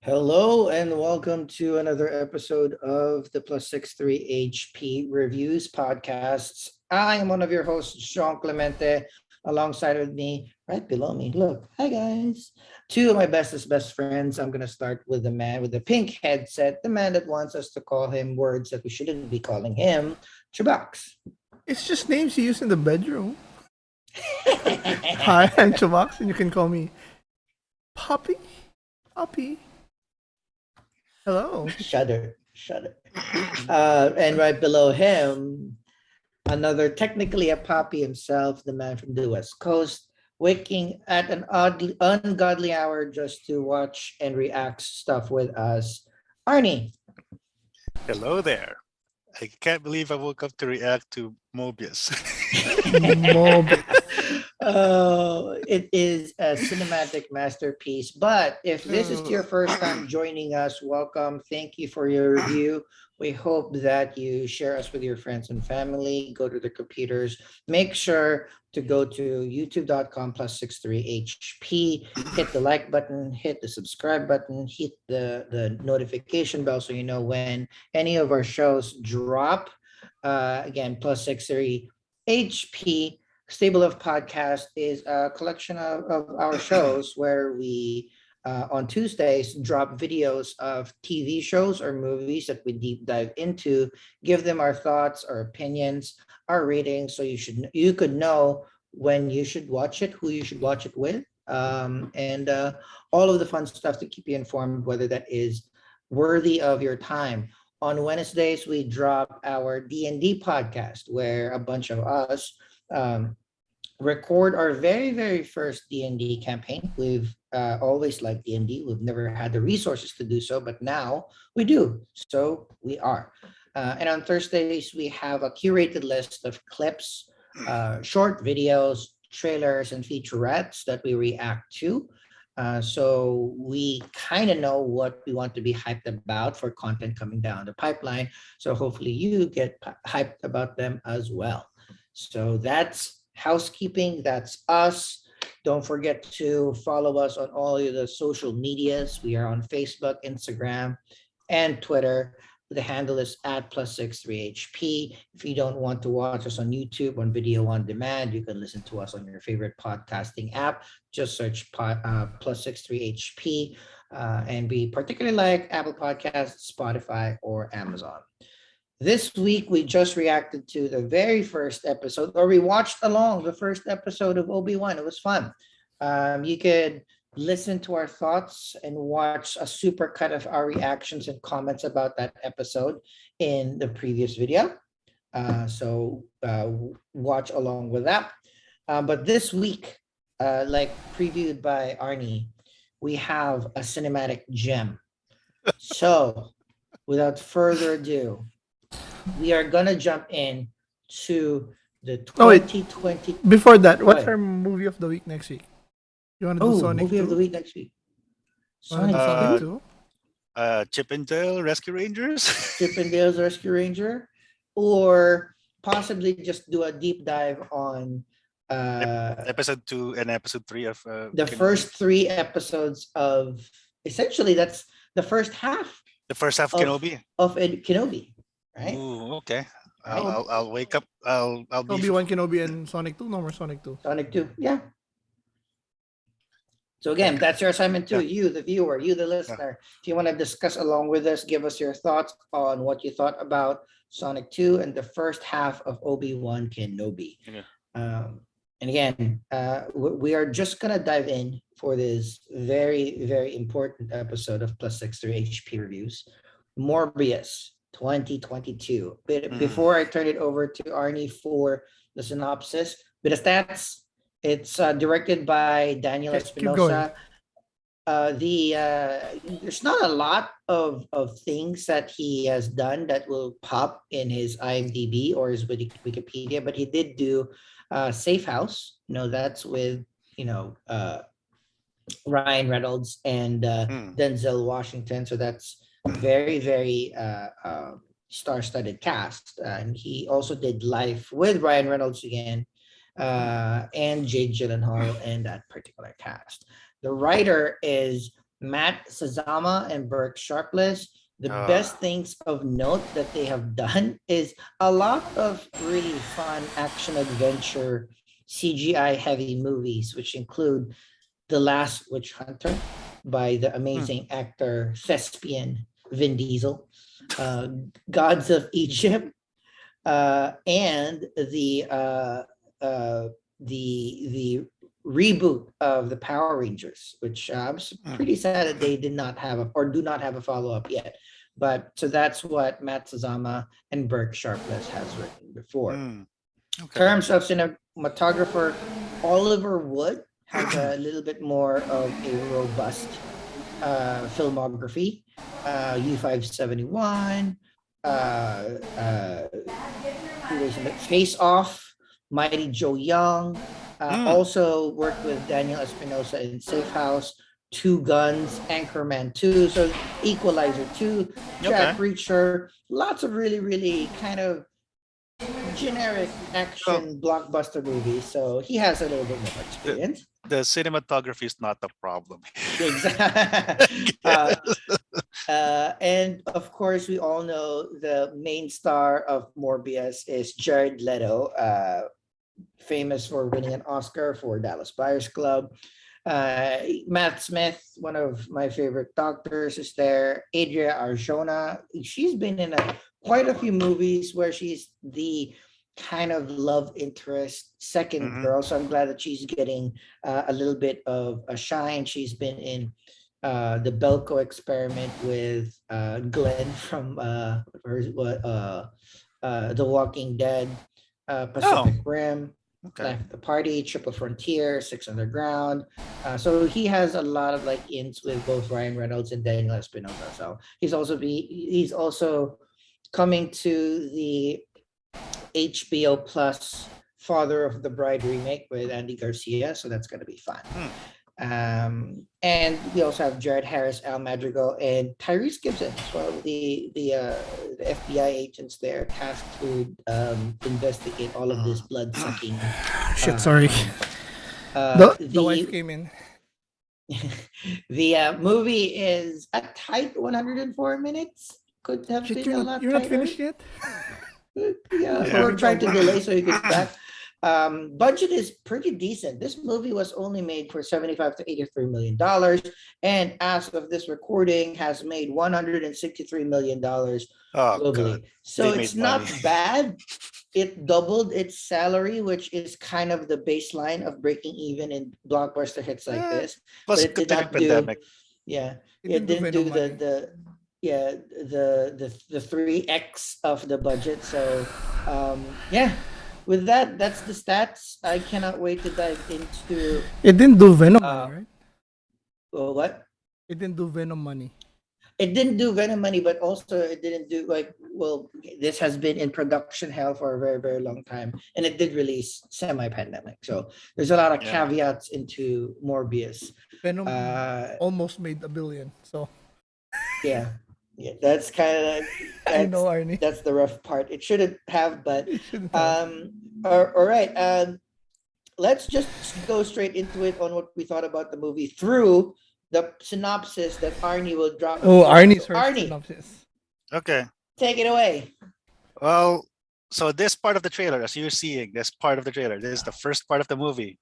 Hello and welcome to another episode of the Plus 63 HP Reviews podcasts. I am one of your hosts, Jean Clemente, alongside with me, right below me. Look, hi guys. Two of my bestest best friends. I'm gonna start with the man with the pink headset, the man that wants us to call him words that we shouldn't be calling him, Chubax. It's just names you use in the bedroom. Hi, I'm Chubax, and you can call me Poppy. Poppy. Hello. Shudder, shudder. And right below him, another technically a poppy himself, the man from the West Coast, waking at an oddly ungodly hour just to watch and react stuff with us. Arnie. Hello there. I can't believe I woke up to react to Morbius. Morbius. Oh, it is a cinematic masterpiece. But if this is your first time joining us, welcome. Thank you for your review. We hope that you share us with your friends and family. Go to the computers. Make sure to go to youtube.com plus 63HP. Hit the like button, hit the subscribe button, hit the notification bell so you know when any of our shows drop. Again, plus 63 HP Stable of Podcast is a collection of our shows where we on Tuesdays drop videos of TV shows or movies that we deep dive into, give them our thoughts, our opinions, our ratings, so you could know when you should watch it, who you should watch it with, and all of the fun stuff to keep you informed whether that is worthy of your time. On Wednesdays, we drop our D&D podcast where a bunch of us record our very first D&D campaign. We've always liked D&D. We've never had the resources to do so, but now we do. So we are. And on Thursdays, we have a curated list of clips, short videos, trailers, and featurettes that we react to. So we kind of know what we want to be hyped about for content coming down the pipeline. So hopefully you get hyped about them as well. So that's housekeeping. That's us. Don't forget to follow us on all of the social medias. We are on Facebook, Instagram, and Twitter. The handle is at plus 63HP. If you don't want to watch us on YouTube on video on demand, you can listen to us on your favorite podcasting app. Just search plus 63HP. And we particularly like Apple Podcasts, Spotify, or Amazon. This week, we just reacted to the very first episode, or we watched along the first episode of Obi-Wan. It was fun. You could listen to our thoughts and watch a super cut of our reactions and comments about that episode in the previous video. So watch along with that. But this week, like previewed by Arnie, we have a cinematic gem. So without further ado, we are gonna jump in to the 2020. Before that, what's our movie of the week next week? You want to do Sonic movie 2? of the week next week. Sonic, Sonic 2? Chip and Dale Rescue Rangers. Chip and Dale's Rescue Ranger, or possibly just do a deep dive on episode 2 and episode 3 of the first 3 episodes of, essentially that's the first half. The first half of Kenobi. Of Kenobi, right? Ooh, okay. I'll wake up. I'll be Obi-Wan Kenobi and Sonic 2. No more Sonic 2. Sonic 2, yeah. So again, that's your assignment too. You, the viewer, you, the listener. If you want to discuss along with us, give us your thoughts on what you thought about Sonic 2 and the first half of Obi-Wan Kenobi. And again, we are just going to dive in for this very important episode of Plus 63 HP Reviews. Morbius 2022. Before I turn it over to Arnie for the synopsis, bit of stats. It's directed by Daniel Espinoza. There's not a lot of things that he has done that will pop in his IMDb or his Wikipedia, but he did do Safe House. That's with Ryan Reynolds and Denzel Washington. So that's very star-studded cast. And he also did Life with Ryan Reynolds again, and Jake Gyllenhaal and that particular cast. The writer is Matt Sazama and Burke Sharpless. The Ah. best things of note that they have done is a lot of really fun action adventure CGI heavy movies, which include The Last Witch Hunter by the amazing actor thespian Vin Diesel, uh, Gods of Egypt, and the reboot of the Power Rangers, which I'm pretty sad that they did not have or do not have a follow up yet. But so that's what Matt Sazama and Burke Sharpless has written before. Okay. In terms of cinematographer, Oliver Wood has a little bit more of a robust filmography. U571, Face Off, Mighty Joe Young. Also worked with Daniel Espinoza in Safe House, Two Guns, Anchorman 2, so Equalizer 2, Jack Reacher. Lots of really, really kind of generic action blockbuster movies. So he has a little bit more experience. The cinematography is not a problem. Exactly. And of course, we all know the main star of Morbius is Jared Leto, famous for winning an Oscar for Dallas Buyers Club. Matt Smith, one of my favorite doctors, is there. Adria Arjona, she's been in quite a few movies where she's the kind of love interest second girl. So I'm glad that she's getting a little bit of a shine. She's been in the Belko Experiment with Glenn from The Walking Dead, Pacific Rim, Life at the Party, Triple Frontier, Six Underground. So he has a lot of like ins with both Ryan Reynolds and Daniel Espinoza. So he's also coming to the HBO Plus Father of the Bride remake with Andy Garcia, so that's going to be fun. And we also have Jared Harris, Al Madrigal, and Tyrese Gibson as well, the FBI agents there tasked to investigate all of this blood sucking. Shit, sorry. The wife came in. The movie is a tight 104 minutes. Could have Shit, been a lot you're tighter. not finished yet? We're trying to delay so you get back. Budget is pretty decent. This movie was only made for $75 to $83 million, and as of this recording, has made $163 million globally. So it's not bad. It doubled its salary, which is kind of the baseline of breaking even in blockbuster hits like this. But it did not pandemic. It didn't do the 3x of the budget. So with that's the stats. I cannot wait to dive into. It didn't do Venom money, right? What? It didn't do Venom money. It didn't do Venom money, but also it didn't do this has been in production hell for a very, very long time, and it did release semi-pandemic. So there's a lot of caveats into Morbius. Venom almost made $1 billion. So yeah, that's kind of I know, Arni. That's the rough part. It shouldn't have, but all right. Let's just go straight into it on what we thought about the movie through the synopsis that Arni will drop. Oh, Arni's first synopsis. Okay. Take it away. Well, so this part of the trailer, as you're seeing, this part of the trailer, this is the first part of the movie,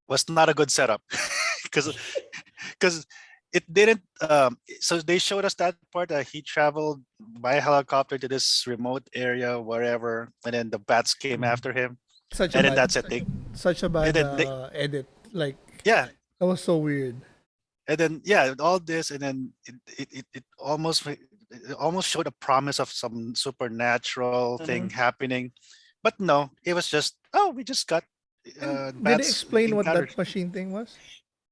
was not a good setup because it didn't. So they showed us that part that he traveled by helicopter to this remote area, wherever, and then the bats came after him. That's it. Such a bad edit. Like, yeah, that was so weird. And then all this, and then it almost showed a promise of some supernatural thing happening, but no, it was just we just got. Did they explain what that machine thing was?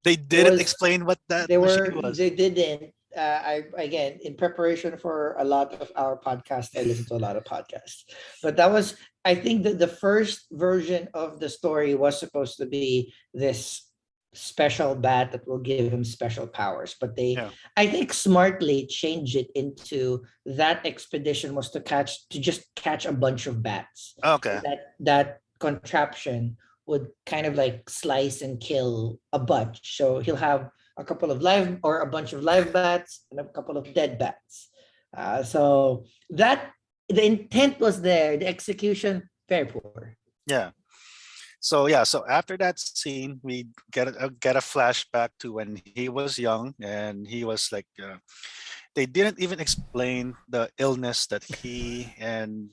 They didn't explain what that machine was. They didn't. Again, in preparation for a lot of our podcasts, I listened to a lot of podcasts, but that was, I think that the first version of the story was supposed to be this special bat that will give him special powers, but they I think smartly changed it into that expedition was to just catch a bunch of bats. Okay. That contraption would kind of like slice and kill a bunch, so he'll have a couple of live or a bunch of live bats, and a couple of dead bats. So that the intent was there, the execution very poor. Yeah. So yeah, so after that scene, we get a flashback to when he was young, and he was like, they didn't even explain the illness that he and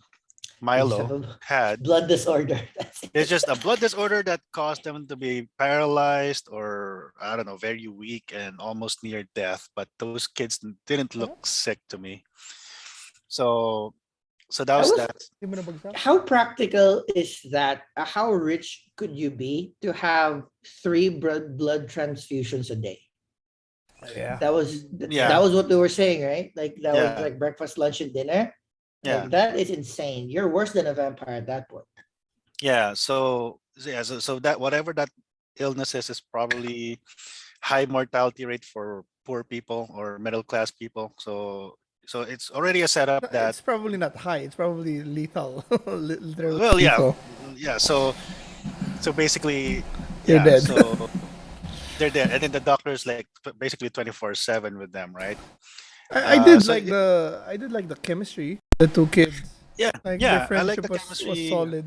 They just have Milo a had. blood disorder. That's It's it. just a blood disorder that caused them to be paralyzed, or I don't know, very weak and almost near death. But those kids didn't look sick to me. So that I was was that. Di mo nabagsak? how practical is that? How rich could you be to have three blood transfusions a day? Yeah. That Yeah. was what we were saying, right? Like that was Yeah. like breakfast, lunch, and dinner. Yeah. Like that is insane. You're worse than a vampire at that point. Yeah. So that whatever that illness is probably high mortality rate for poor people or middle class people. So it's already a setup No, that, it's probably not high. It's probably lethal. Literally well, yeah, lethal. yeah. So basically, You're yeah. dead. So they're there, and then the doctor's like basically 24/7 with them, right? I did So like the chemistry. The two kids. yeah, Like their yeah. I like friendship the was chemistry. solid.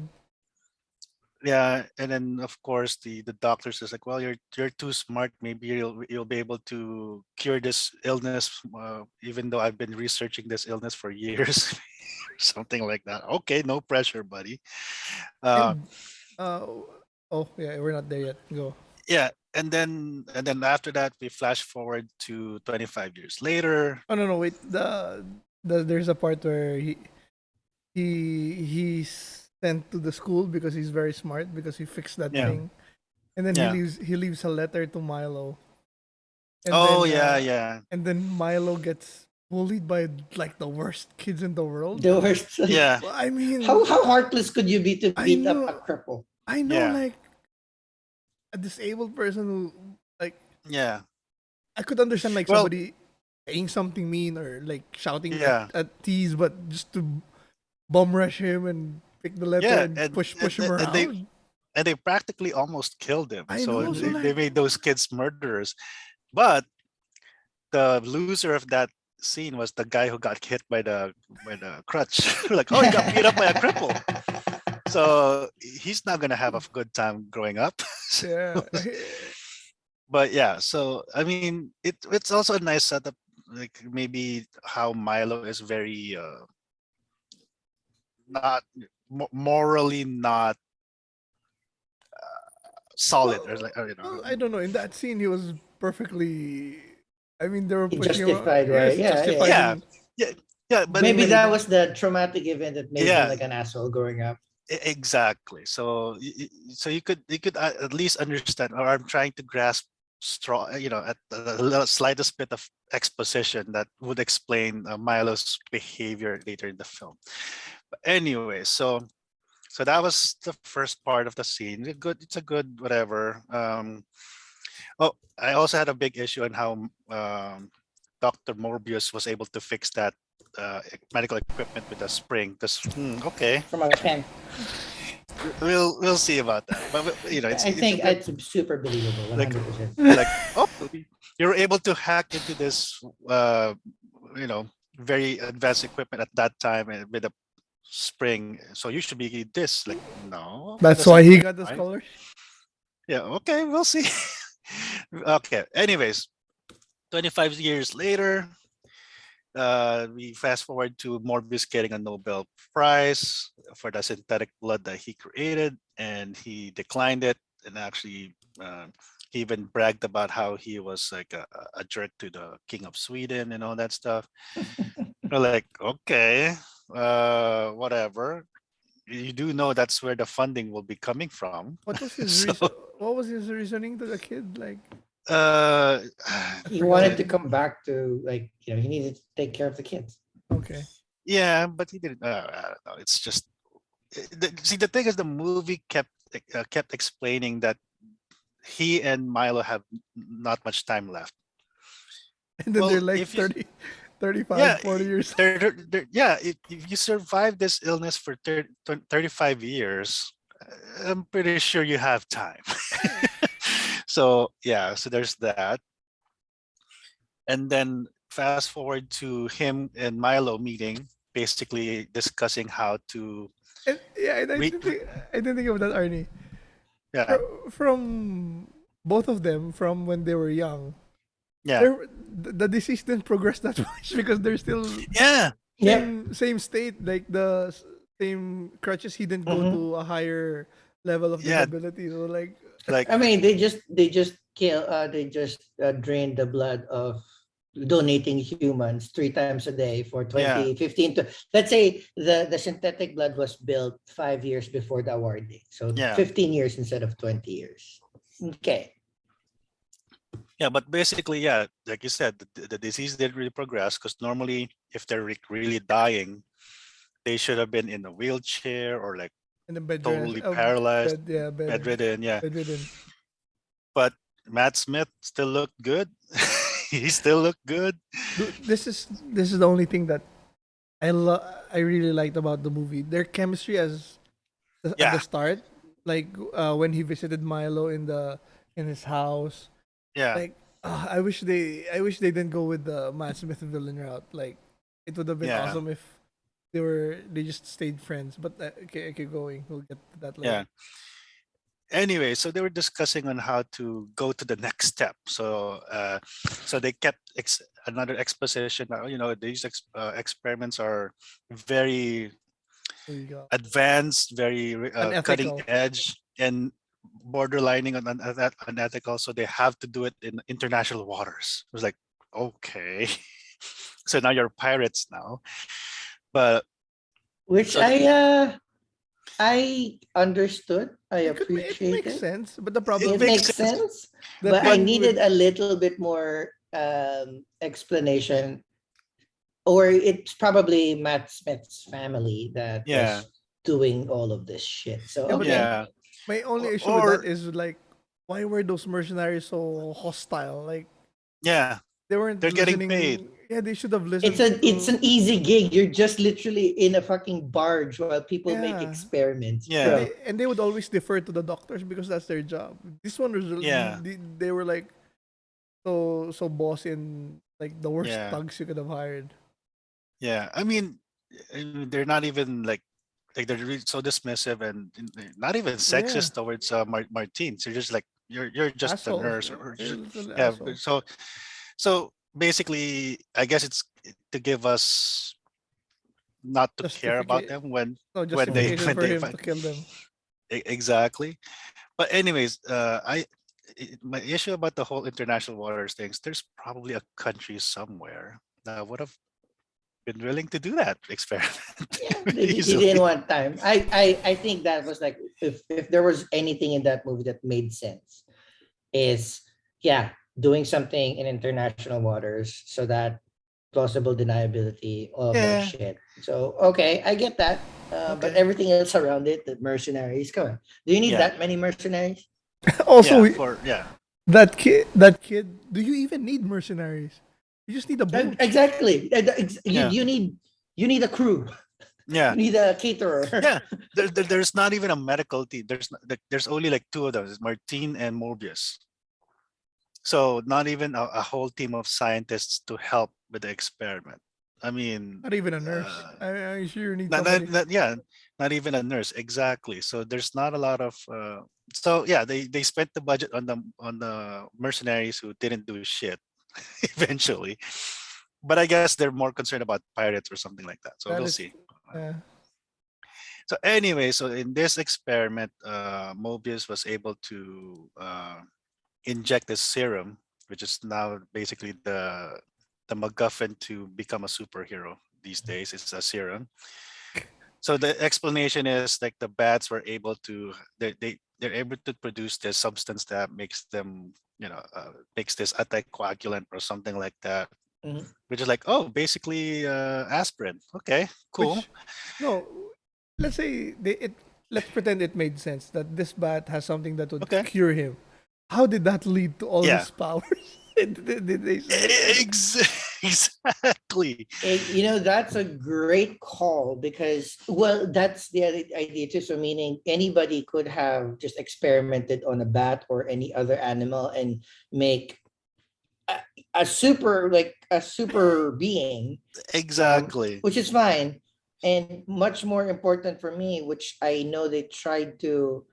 Yeah, and then of course the doctors is like, well, you're too smart. Maybe you'll be able to cure this illness, even though I've been researching this illness for years, something like that. Okay, no pressure, buddy. Uh, And oh yeah, we're not there yet. Go. yeah, and then after that we flash forward to 25 years later. Oh no, wait. There's a part where he's sent to the school because he's very smart because he fixed that Yeah, thing. And then yeah. he leaves a letter to Milo. And Oh then yeah, yeah, Milo gets bullied by like the worst kids in the world. The worst. yeah, Well, I mean, How heartless could you be to I beat up a know cripple? I know yeah, like a disabled person who like yeah. I could understand like Well, somebody saying something mean or like shouting yeah, at tease, but just to bum rush him and pick the letter yeah, and and push him around. they practically almost killed him. I So know, so they like made those kids murderers. But the loser of that scene was the guy who got hit by the crutch. Like, oh, he got beat up by a cripple. So he's not gonna have a good time growing up. yeah. But yeah, so I mean, it's also a nice setup. Like maybe how Milo is very not morally not solid, or like, or, Well, I don't know. In that scene, he was perfectly. I mean, they were pushing him. Justified, right? Yes, Yeah, justified. yeah. yeah, In, yeah, yeah. But Maybe doing what he that did. was the traumatic event that made him yeah, like an asshole growing up. exactly. So so you could at least understand, or I'm trying to grasp straw, at the slightest bit of exposition that would explain Milo's behavior later in the film. But anyway, so that was the first part of the scene. It's a good whatever. Oh, I also had a big issue on how Dr. Morbius was able to fix that medical equipment with a spring. Because okay, From a pen. we'll see about that. But I think it's super believable, like 100%. like oh, you're able to hack into this you know very advanced equipment at that time, and with a spring. So you should be this. Like, no, that That's why doesn't he work, got the right? scholarship. Yeah, okay, we'll see. Okay, anyways, 25 years later, we fast forward to Morbius getting a Nobel Prize for the synthetic blood that he created, and he declined it, and actually he even bragged about how he was like a jerk to the king of Sweden and all that stuff. We're like, okay, whatever. You do know that's where the funding will be coming from. What was his So reason? What was his reasoning to the kid? Like, uh I He forgot. wanted to come back to, like, he needed to take care of the kids. Okay. yeah, but he didn't. I don't know. It's just see, the thing is, the movie kept explaining that he and Milo have not much time left. And then Well, they're like if you 30, 35, yeah, 40 years. yeah, if you survive this illness for 35 years, I'm pretty sure you have time. So yeah, so there's that. And then fast forward to him and Milo meeting, basically discussing how to And, yeah, and re, I didn't think of that, Arnie. yeah, From both of them, from when they were young, yeah, the disease didn't progress that much because they're still yeah, Yep. same state, like same crutches. He didn't go Mhm. to a higher level of yeah. disability. So like, Like, I mean, they just drain the blood of donating humans 3 times a day for yeah, 2015 to, let's say the synthetic blood was built 5 years before the awarding, so yeah, 15 years instead of 20 years. Okay. yeah. But basically, yeah, like you said, the disease didn't really progress because normally, if they're really dying, they should have been in a wheelchair or like in the bed rest, totally paralyzed, bed, yeah, bedridden. Yeah, bedridden. but Matt Smith still looked good. He still looked good. This is the only thing that I really liked about the movie. Their chemistry as at the Yeah, start, like when he visited Milo in his house. yeah, Like I wish they didn't go with the Matt Smith villain route. Like it would have been yeah, awesome if they just stayed friends. But okay, keep going. We'll get to that yeah. later. Anyway, so they were discussing on how to go to the next step. So they kept another exposition. These experiments are very There you go. advanced, very cutting Unethical. edge, and borderlining on unethical. So they have to do it in international waters. It was like, okay, so now you're pirates now. But Which so the, I understood, I It makes appreciated. sense, but the it problem It is makes makes sense. sense, the but I But thing with needed a little bit more explanation, or it's probably Matt Smith's family that yeah, was doing all of this shit. So yeah, but okay. yeah, my only issue with that or is like why were those mercenaries so hostile? Like yeah, they weren't they're getting paid. listening. Yeah, they should have It's listened an it's to. an easy gig. You're just literally in a fucking barge while people make Yeah, experiments, Yeah, bro. and they would always defer to the doctors because that's their job. This one was yeah, they were like so bossy and like the worst yeah, thugs you could have hired. yeah. I mean, they're not even like they're really so dismissive and not even Yeah, sexist towards Martine. So you're just like you're just a assholes. nurse Yeah, or they're literally yeah. assholes. So basically, I guess it's to give us not to care about Justification, them no when they justification when for they him find to kill them. exactly. But anyways, my issue about the whole international waters things. There's probably a country somewhere that would have been willing to do that experiment Yeah, they didn't easily. want time. I think that was like, if there was anything in that movie that made sense, is, yeah, doing something in international waters so that plausible deniability, all of that Yeah. shit. So okay, I get that. But Okay. everything else around it, the mercenaries, come on. Do you need Yeah. that many mercenaries? Also, Yeah. For yeah. that kid. Do you even need mercenaries? You just need a boat. Exactly. Yeah. You need a crew. Yeah. You need a caterer. Yeah. There's not even a medical team. There's only like two of them. It's Martine and Morbius. So not even a whole team of scientists to help with the experiment. I mean, Not even a nurse. uh, I'm sure you need not, not, somebody. not yeah, not even a nurse exactly. So there's not a lot of. So yeah, they spent the budget on the mercenaries who didn't do shit eventually. But I guess they're more concerned about pirates or something like that. So That we'll is, see. uh, So anyway, so in this experiment, Mobius was able to inject this serum, which is now basically the MacGuffin to become a superhero these days. It's a serum. So the explanation is like the bats were able to they're able to produce this substance that makes them makes this anticoagulant or something like that, Mhm. which is like, oh, basically aspirin. Okay, cool. which no, let's say let's pretend it made sense that this bat has something that would Okay. cure him. How did that lead to all Yeah. his powers? Did they say? I don't. Exactly. That's a great call, because, well, that's the other idea too. So meaning anybody could have just experimented on a bat or any other animal and make, a super being, Exactly. which is fine. And much more important for me, which I know they tried to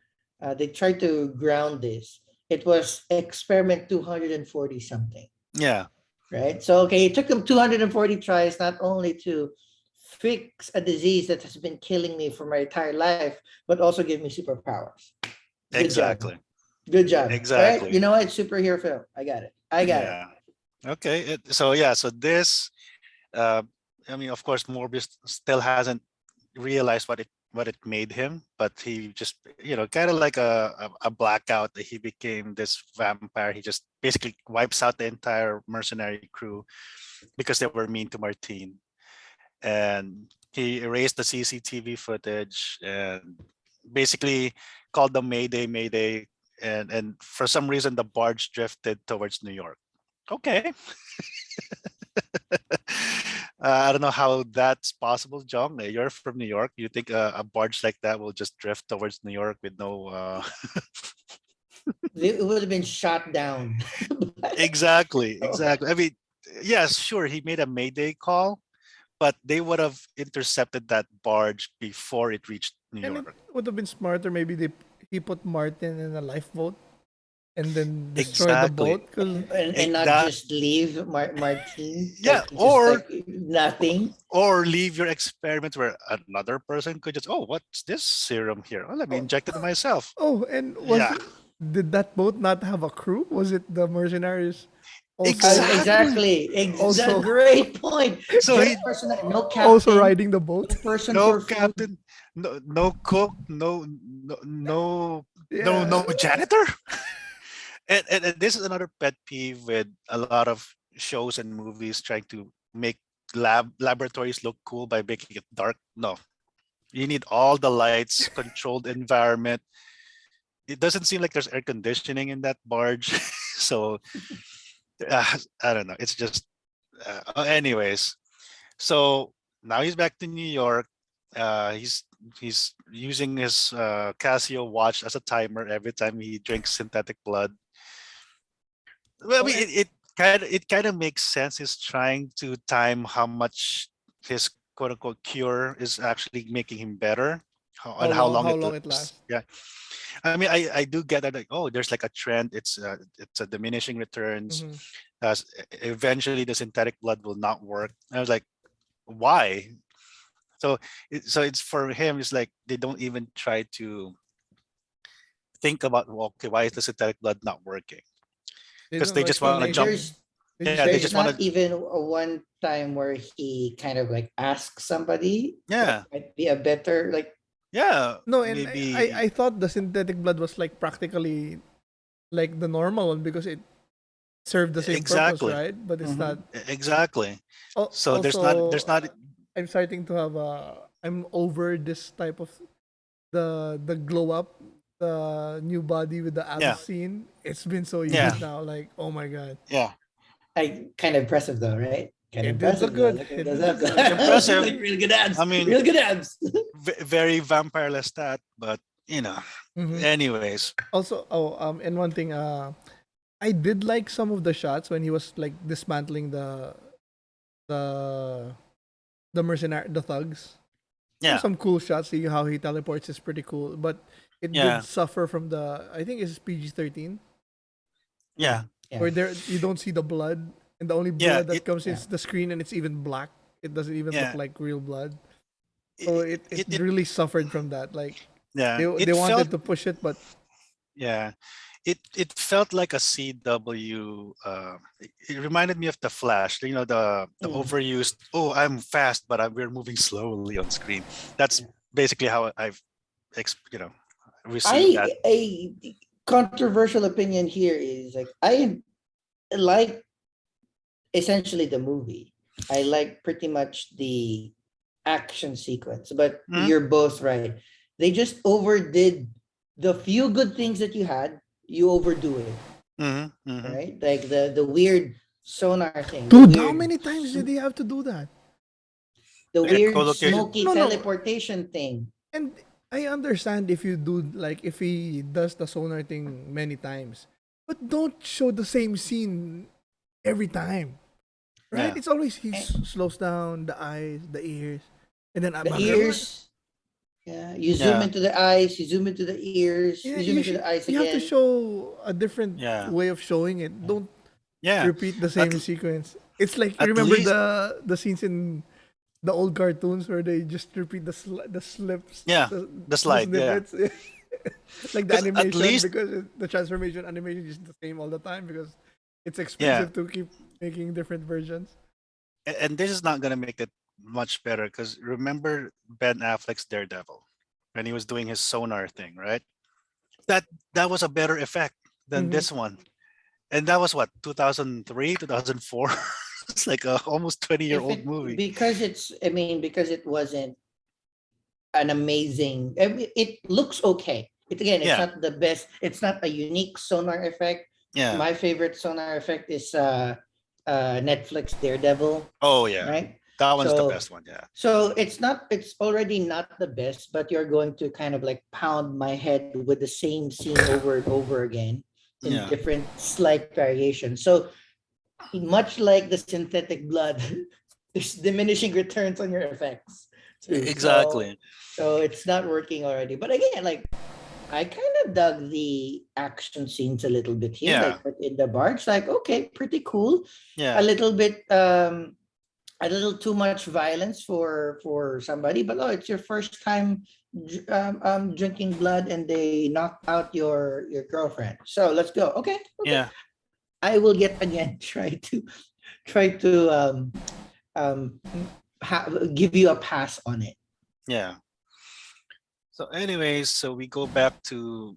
ground this. It was experiment 240 something, Yeah. right? So okay, it took them 240 tries not only to fix a disease that has been killing me for my entire life, but also give me superpowers. Good job. Exactly. Good job. All right. You Exactly. know what? Superhero film. I got it. I got it. Yeah. Okay. So yeah. So this. Uh, I mean, of course, Morbius still hasn't realized what it made him, but he just kind of like a blackout that he became this vampire. He just basically wipes out the entire mercenary crew because they were mean to Martine, and he erased the CCTV footage and basically called them Mayday, Mayday, and for some reason the barge drifted towards New York. Okay. I don't know how that's possible, John. You're from New York. You think a barge like that will just drift towards New York with no? It would have been shot down. Exactly, exactly. I mean, yes, sure, he made a Mayday call, but they would have intercepted that barge before it reached New And it York. would have been smarter. Maybe he put Martin in a lifeboat and then destroy the Exactly. boat because And not That just leave Martine yeah, like just like nothing. or leave your experiment where another person could just, oh, what's this serum here? Oh, let me oh, inject it myself. and Yeah, did that boat not have a crew? Was it the mercenaries also exactly. Exactly. That's a also great point. So Just he person, no also captain, riding the boat? one person no for food. captain, no cook, no Yeah. janitor. And this is another pet peeve with a lot of shows and movies trying to make laboratories look cool by making it dark. No, you need all the lights, controlled environment. It doesn't seem like there's air conditioning in that barge, so I don't know. It's just, anyways. So now he's back to New York. He's using his Casio watch as a timer every time he drinks synthetic blood. Well, I Oh, mean, and it kind of makes sense. He's trying to time how much his quote unquote cure is actually making him better, and how long how it long it lasts. lasts? Yeah, I mean, I do get that. Like, oh, there's like a trend. It's a diminishing returns. Hmm. As eventually the synthetic blood will not work. I was like, why? So it's for him. It's like they don't even try to think about, well, okay, why is the synthetic blood not working? They Because don't they know just want to Hey, jump. explanation. there's They just Yeah, they do there's it. just want not to. even a one time where he kind of like asks somebody what Yeah, might be a better like. yeah, No, and I maybe thought the synthetic blood was like practically like the normal one because it served the same purpose, exactly, right? But it's not. Mhm. exactly. So Also, there's not. I'm starting to have a. I'm over this type of the glow up, the new body with the abs Yeah, scene. It's been so yeah, used now. Like, oh my god, yeah. I kind of impressive though, right? Kind of it did look impressive though. good. Look at It those did look abs. good. It's impressive. Like real good abs. I mean, Real good abs. very vampire-less that, but Hmm. anyways, Also, and one thing, I did like some of the shots when he was like dismantling the the thugs. There were yeah, some cool shots. See how he teleports is pretty cool, but it did yeah, suffer from the. I think it's PG-13, yeah, Yeah. where there you don't see the blood, and the only yeah. blood that It, comes Yeah. is the screen, and it's even black. It doesn't even look yeah, like real blood. So it, it it, it really suffered from that. Like yeah. they It felt, wanted to push it, but yeah. It felt like a CW. It reminded me of the Flash. The Mm. overused. Oh, I'm fast, but we're moving slowly on screen. That's basically how I've ex, you know received that. A controversial opinion here is like I like essentially the movie. I like pretty much the action sequence, but Mhm, you're both right. They just overdid the few good things that you had, you overdo it, mhm, mhm. right? Like the weird sonar thing, dude, how many times did he have to do that? the Like, Yeah, weird co-location. smoky no. teleportation thing. And I understand if you do like if he does the sonar thing many times, but don't show the same scene every time, right? Yeah. It's always he Eh, slows down the eyes, the ears, and then The remember, ears. Yeah, you zoom Yeah. into the eyes, you zoom into the ears, yeah, you zoom into the eyes you have to again. show a different Yeah. way of showing it. Don't Yeah. repeat the At same sequence. It's like you at remember least the scenes in the old cartoons where they just repeat the slips, yeah. The the slide. Yeah. snippets, like the Because at animation least because the transformation animation is the same all the time because it's yeah. expensive to keep making different versions. And this is not gonna make it much better because remember Ben Affleck's Daredevil when he was doing his sonar thing, right? That that was a better effect than Hmm. this one. And that was what 2003, 2004. It's like a almost 20-year-old If old it movie. because it's I mean because it wasn't an amazing I mean, it looks okay. It again, it's Yeah. not the best, it's not a unique sonar effect. Yeah. My favorite sonar effect is Netflix Daredevil, Oh yeah. right? That one's the So best one. Yeah. it's already not the best, but you're going to kind of like pound my head with the same scene over and over again in Yeah. different slight variations. So much like the synthetic blood, there's diminishing returns on your effects too. Exactly. So it's not working already. But again, like I kind of dug the action scenes a little bit here, Yeah. like in the bar. It's like okay, pretty cool. A Yeah. little bit a little too much violence for somebody, but oh, it's your first time drinking blood and they knock out your girlfriend. So let's go. Okay, okay. Yeah. I will yet again try to um give you a pass on it. Yeah. So anyways, so we go back to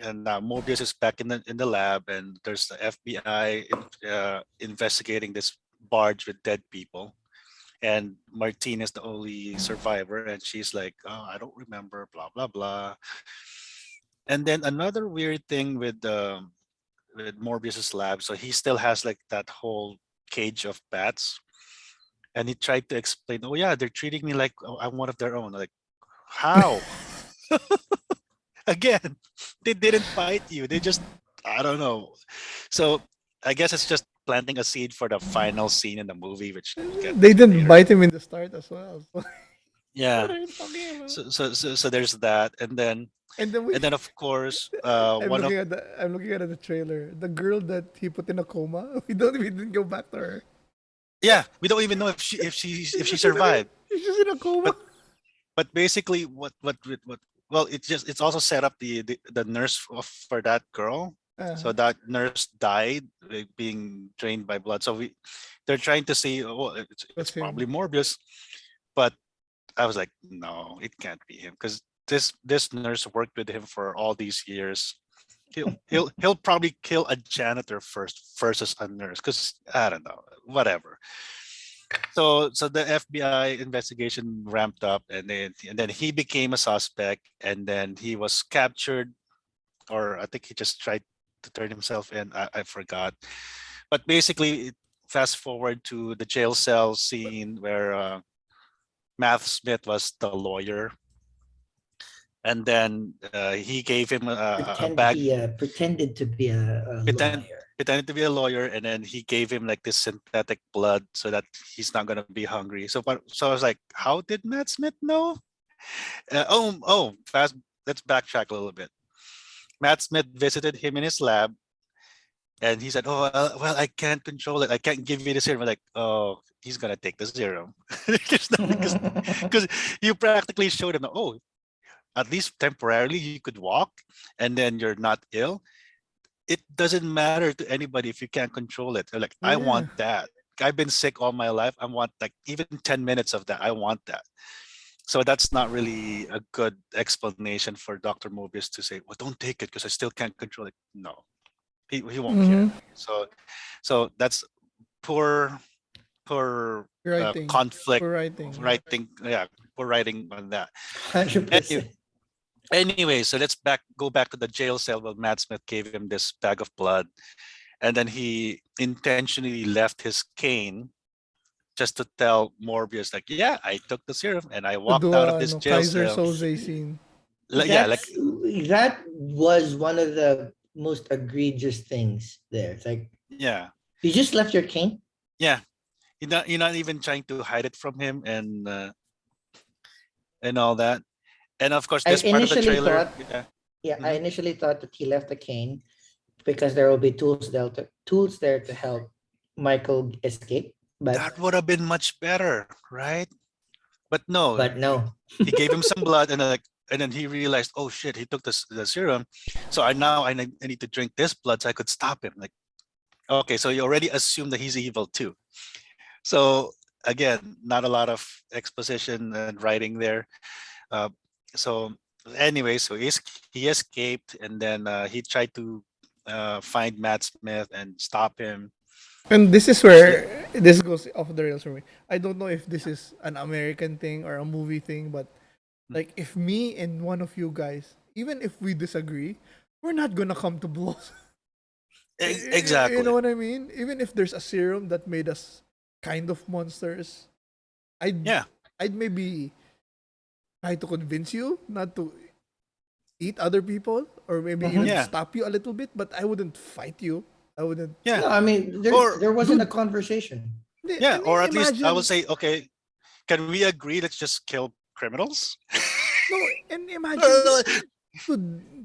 and now Morbius is back in the lab and there's the FBI investigating this barge with dead people. And Martine is the only survivor and she's like, oh, I don't remember, blah blah blah. And then another weird thing with Morbius's lab, so he still has like that whole cage of bats, and he tried to explain, oh yeah, they're treating me like I'm one of their own. Like, how? Again, they didn't bite you. They just, I don't know. So I guess it's just planting a seed for the final scene in the movie, which we'll get They to didn't later. bite him in the start as well. So, what Yeah. are you talking about? So there's that, And then we and then of course, I'm one of looking at the trailer. The girl that he put in a coma. We didn't go back to her. yeah, we don't even know if She's she just in a survived. she's just in a coma. But basically, what well, it's also set up the nurse for that girl. Uh, So that nurse died being drained by blood. So they're trying to say, oh, it's was probably him. Morbius, but I was like, no, it can't be him because this nurse worked with him for all these years. He'll probably kill a janitor first versus a nurse because I don't know, whatever. So the FBI investigation ramped up, and then he became a suspect, and then he was captured, or I think he just tried to turn himself in. I forgot, but basically, fast forward to the jail cell scene where Matt Smith was the lawyer, and then he gave him a bag, Pretended to be a pretend lawyer. pretended to be a lawyer, and then he gave him like this synthetic blood so that he's not gonna be hungry. So I was like, how did Matt Smith know? Fast. Let's backtrack a little bit. Matt Smith visited him in his lab, and he said, "Oh, well, I can't control it. I can't give you the serum." I'm like, oh, he's gonna take the serum because you practically showed him, oh, at least temporarily you could walk, and then you're not ill. It doesn't matter to anybody if you can't control it. They're like, I Yeah. want that. I've been sick all my life. I want like even 10 minutes of that. I want that. So that's not really a good explanation for Dr. Mobius to say, well, don't take it because I still can't control it. No, he won't care. Mm-hmm. So that's poor Writing. conflict For writing. Yeah. writing. Yeah, poor writing on that. 100%. Anyway, so let's go back to the jail cell where Matt Smith gave him this bag of blood, and then he intentionally left his cane just to tell Morbius, like, yeah, I took the serum and I To walked do out of a this no, jail Kaiser cell. Soze scene. Yeah, like That was one of the most egregious things there. It's like yeah, You just left your cane? Yeah, you're not even trying to hide it from him and all that. And of course, I this part of the initially trailer. thought, Yeah. yeah, I Mhm. initially thought that he left the cane because there will be tools there to help Michael escape. But That would have been much better, right? But no, no. he gave him some blood, and then he realized, oh shit, he took the serum. So I need to drink this blood so I could stop him. Like, okay, so you already assume that he's evil too. So again, not a lot of exposition and writing there. Uh, so anyway, so he escaped, and then he tried to find Matt Smith and stop him. And this is Which the, where this goes off the rails for me. I don't know if this is an American thing or a movie thing, but like if me and one of you guys, even if we disagree, we're not gonna come to blows. You know exactly. what I mean? Even if there's a serum that made us kind of monsters, I'd Yeah, I'd maybe try to convince you not to eat other people or maybe Mhm. even yeah, stop you a little bit, but I wouldn't fight you. I wouldn't. yeah. No, I mean Or there wasn't a Dude, conversation. yeah, I mean, or at least I would imagine. say, okay, can we agree? Let's just kill criminals. No, and imagine dude,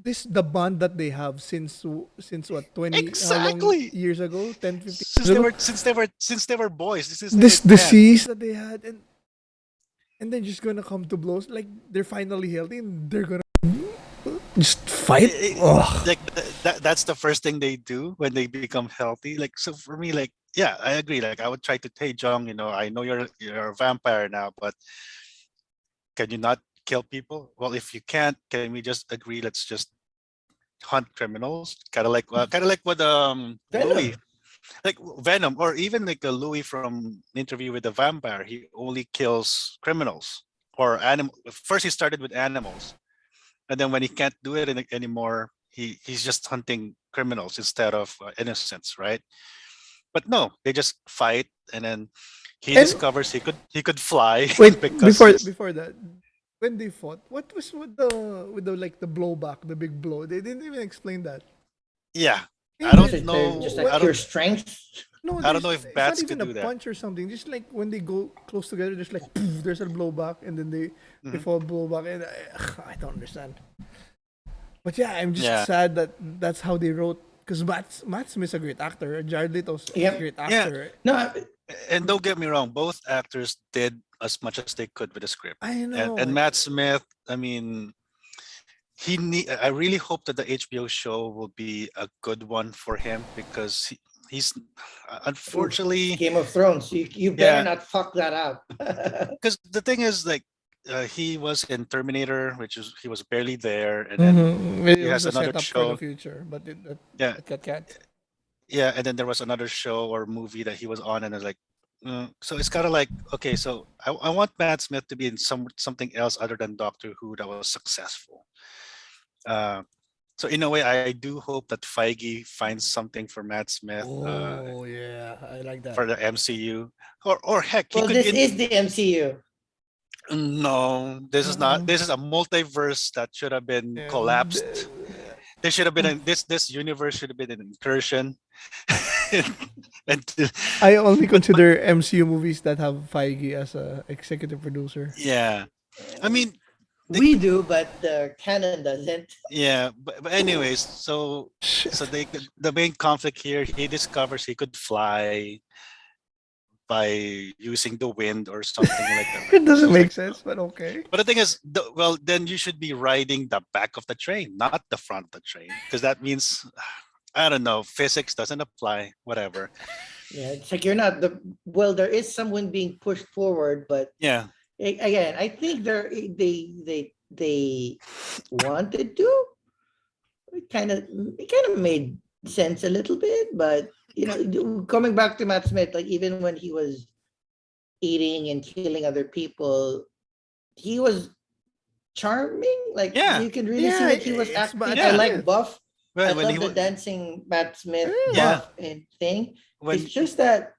this the bond that they have since what 20 how long Exactly. years ago 10 15 years ago Since they were boys. Since they were this 10. disease that they had and then just gonna come to blows like they're finally healthy and they're gonna just fight. Ugh. Like that's the first thing they do when they become healthy. Like, so for me, like, yeah, I agree. Like, I would try to, hey Jong, I know you're a vampire now, but can you not kill people? Well, if you can't, can we just agree? Let's just hunt criminals. Kind of like what Louis, Venom. like Venom, or even like a Louis from Interview with the Vampire. He only kills criminals or animal. First, he started with animals, and then when he can't do it anymore, he's just hunting criminals instead of innocents, right? But no, they just fight, and then he And discovers he could fly wait, because he's before that, when they fought, what was with the like the blowback, the big blow? They didn't even explain that. yeah. I They So don't did they're just know. like I what? pure don't. strength. No, I don't know there's if it's not bats even could a do that. punch or something. Just like when they go close together, just like poof, there's a blowback, and then they Mhm. fall blowback, and I don't understand. But yeah, I'm just Yeah, sad that that's how they wrote. Because Matt Smith's a great actor. Jared Leto's a Yep. great yeah. actor. No, And don't get me wrong, both actors did as much as they could with the script. I And know. Matt Smith, I mean, I really hope that the HBO show will be a good one for him because he's oof, it's unfortunately, Game of Thrones. You better yeah. not fuck that up. Because the thing is, like, he was in Terminator, which is he was barely there, and then It he was has a another setup for the show. future, but Yeah, it got cut. yeah, and then there was another show or movie that he was on, and it's like, so it's kind of like, okay, so I want Matt Smith to be in something else other than Doctor Who that was successful. Uh, so in a way, I do hope that Feige finds something for Matt Smith Oh yeah, I like that. for the MCU, or heck, he Well, could be this in. is the MCU. No, this is not. Um, This is a multiverse that should have been and collapsed. There should have been this universe should have been an incursion. and I only but consider MCU movies that have Feige as a executive producer. yeah, I Uh, mean, they, we do, but the canon doesn't. yeah, but anyways, so Shit. the main conflict here, he discovers he could fly by using the wind or something like that. Like, It doesn't it's like, make sense, but okay. but the thing is, well, then you should be riding the back of the train, not the front of the train, because that means I don't know, physics doesn't apply, whatever. Yeah, it's like you're not the well. There is someone being pushed forward, but Yeah, again, I think they wanted to. It kind of made sense a little bit, but coming back to Matt Smith, like even when he was eating and killing other people, he was charming. Like yeah, you can really see Yeah, that he was it's acting. Matt I yeah. like Smith. Buff. I When he love the was, dancing Matt Smith Yeah. yeah, buff and thing. It's when just that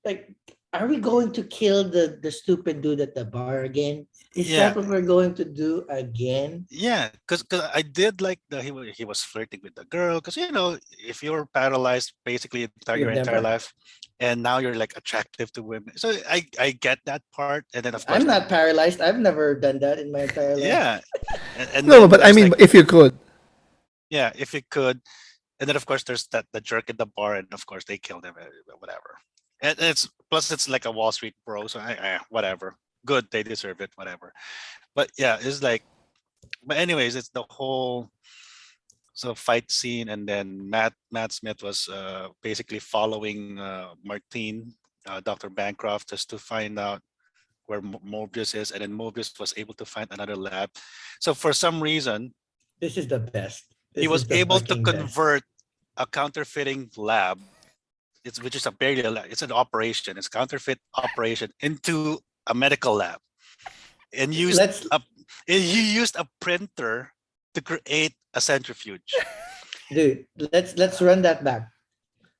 like are we going to kill the stupid dude at the bar again? Is Yeah, that what we're going to do again? yeah, because I did like he was flirting with the girl, because if you're paralyzed basically You your entire never. life, and now you're like attractive to women, so I get that part, and then of course I'm not paralyzed. I've never done that in my entire life. yeah, and No, then but I there's mean, like if you could. yeah, if you could, and then of course there's the jerk in the bar, and of course they killed him, whatever, and it's plus it's like a Wall Street bro, so whatever, good, they deserve it, whatever, but yeah, it's like, but anyways, it's the whole fight scene, and then Matt Smith was basically following Martine, Dr. Bancroft, just to find out where Morbius is, and then Morbius was able to find another lab. So for some reason, This is the best. he This was is the able to fucking best. convert a counterfeiting lab, which is a barely a lab, it's an operation, it's counterfeit operation, into a medical lab, and Let's he used a printer to create a centrifuge. dude, let's run that back.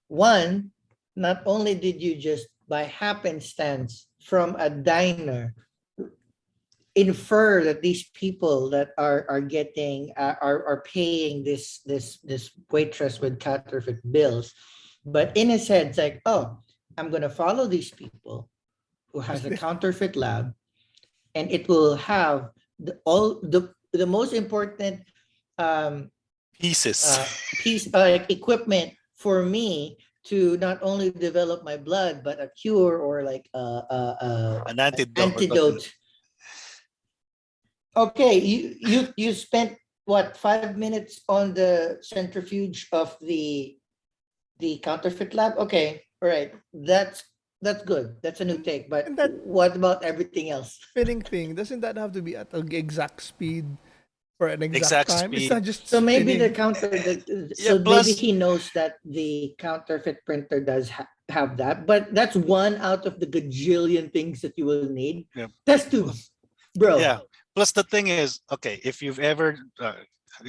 One, not only did you just by happenstance from a diner infer that these people that are getting are paying this waitress with counterfeit bills, but in a sense, like, oh, I'm gonna follow these people who has a counterfeit lab, and it will have all the most important um Pieces. piece like equipment for me to not only develop my blood but a cure or like An an antidote or something. antidote. Okay, you spent what 5 minutes on the centrifuge of the counterfeit lab. Okay, all right, that's good. That's a new take. But And that what about everything else? spinning thing, doesn't that have to be at an exact speed for an exact Exact time? It's speed. not just So maybe the spinning. counter, Yeah, so maybe plus he knows that the counterfeit printer does have that, but that's one out of the gajillion things that you will need. yeah, Test tubes, bro. yeah. Plus the thing is, okay, if you've ever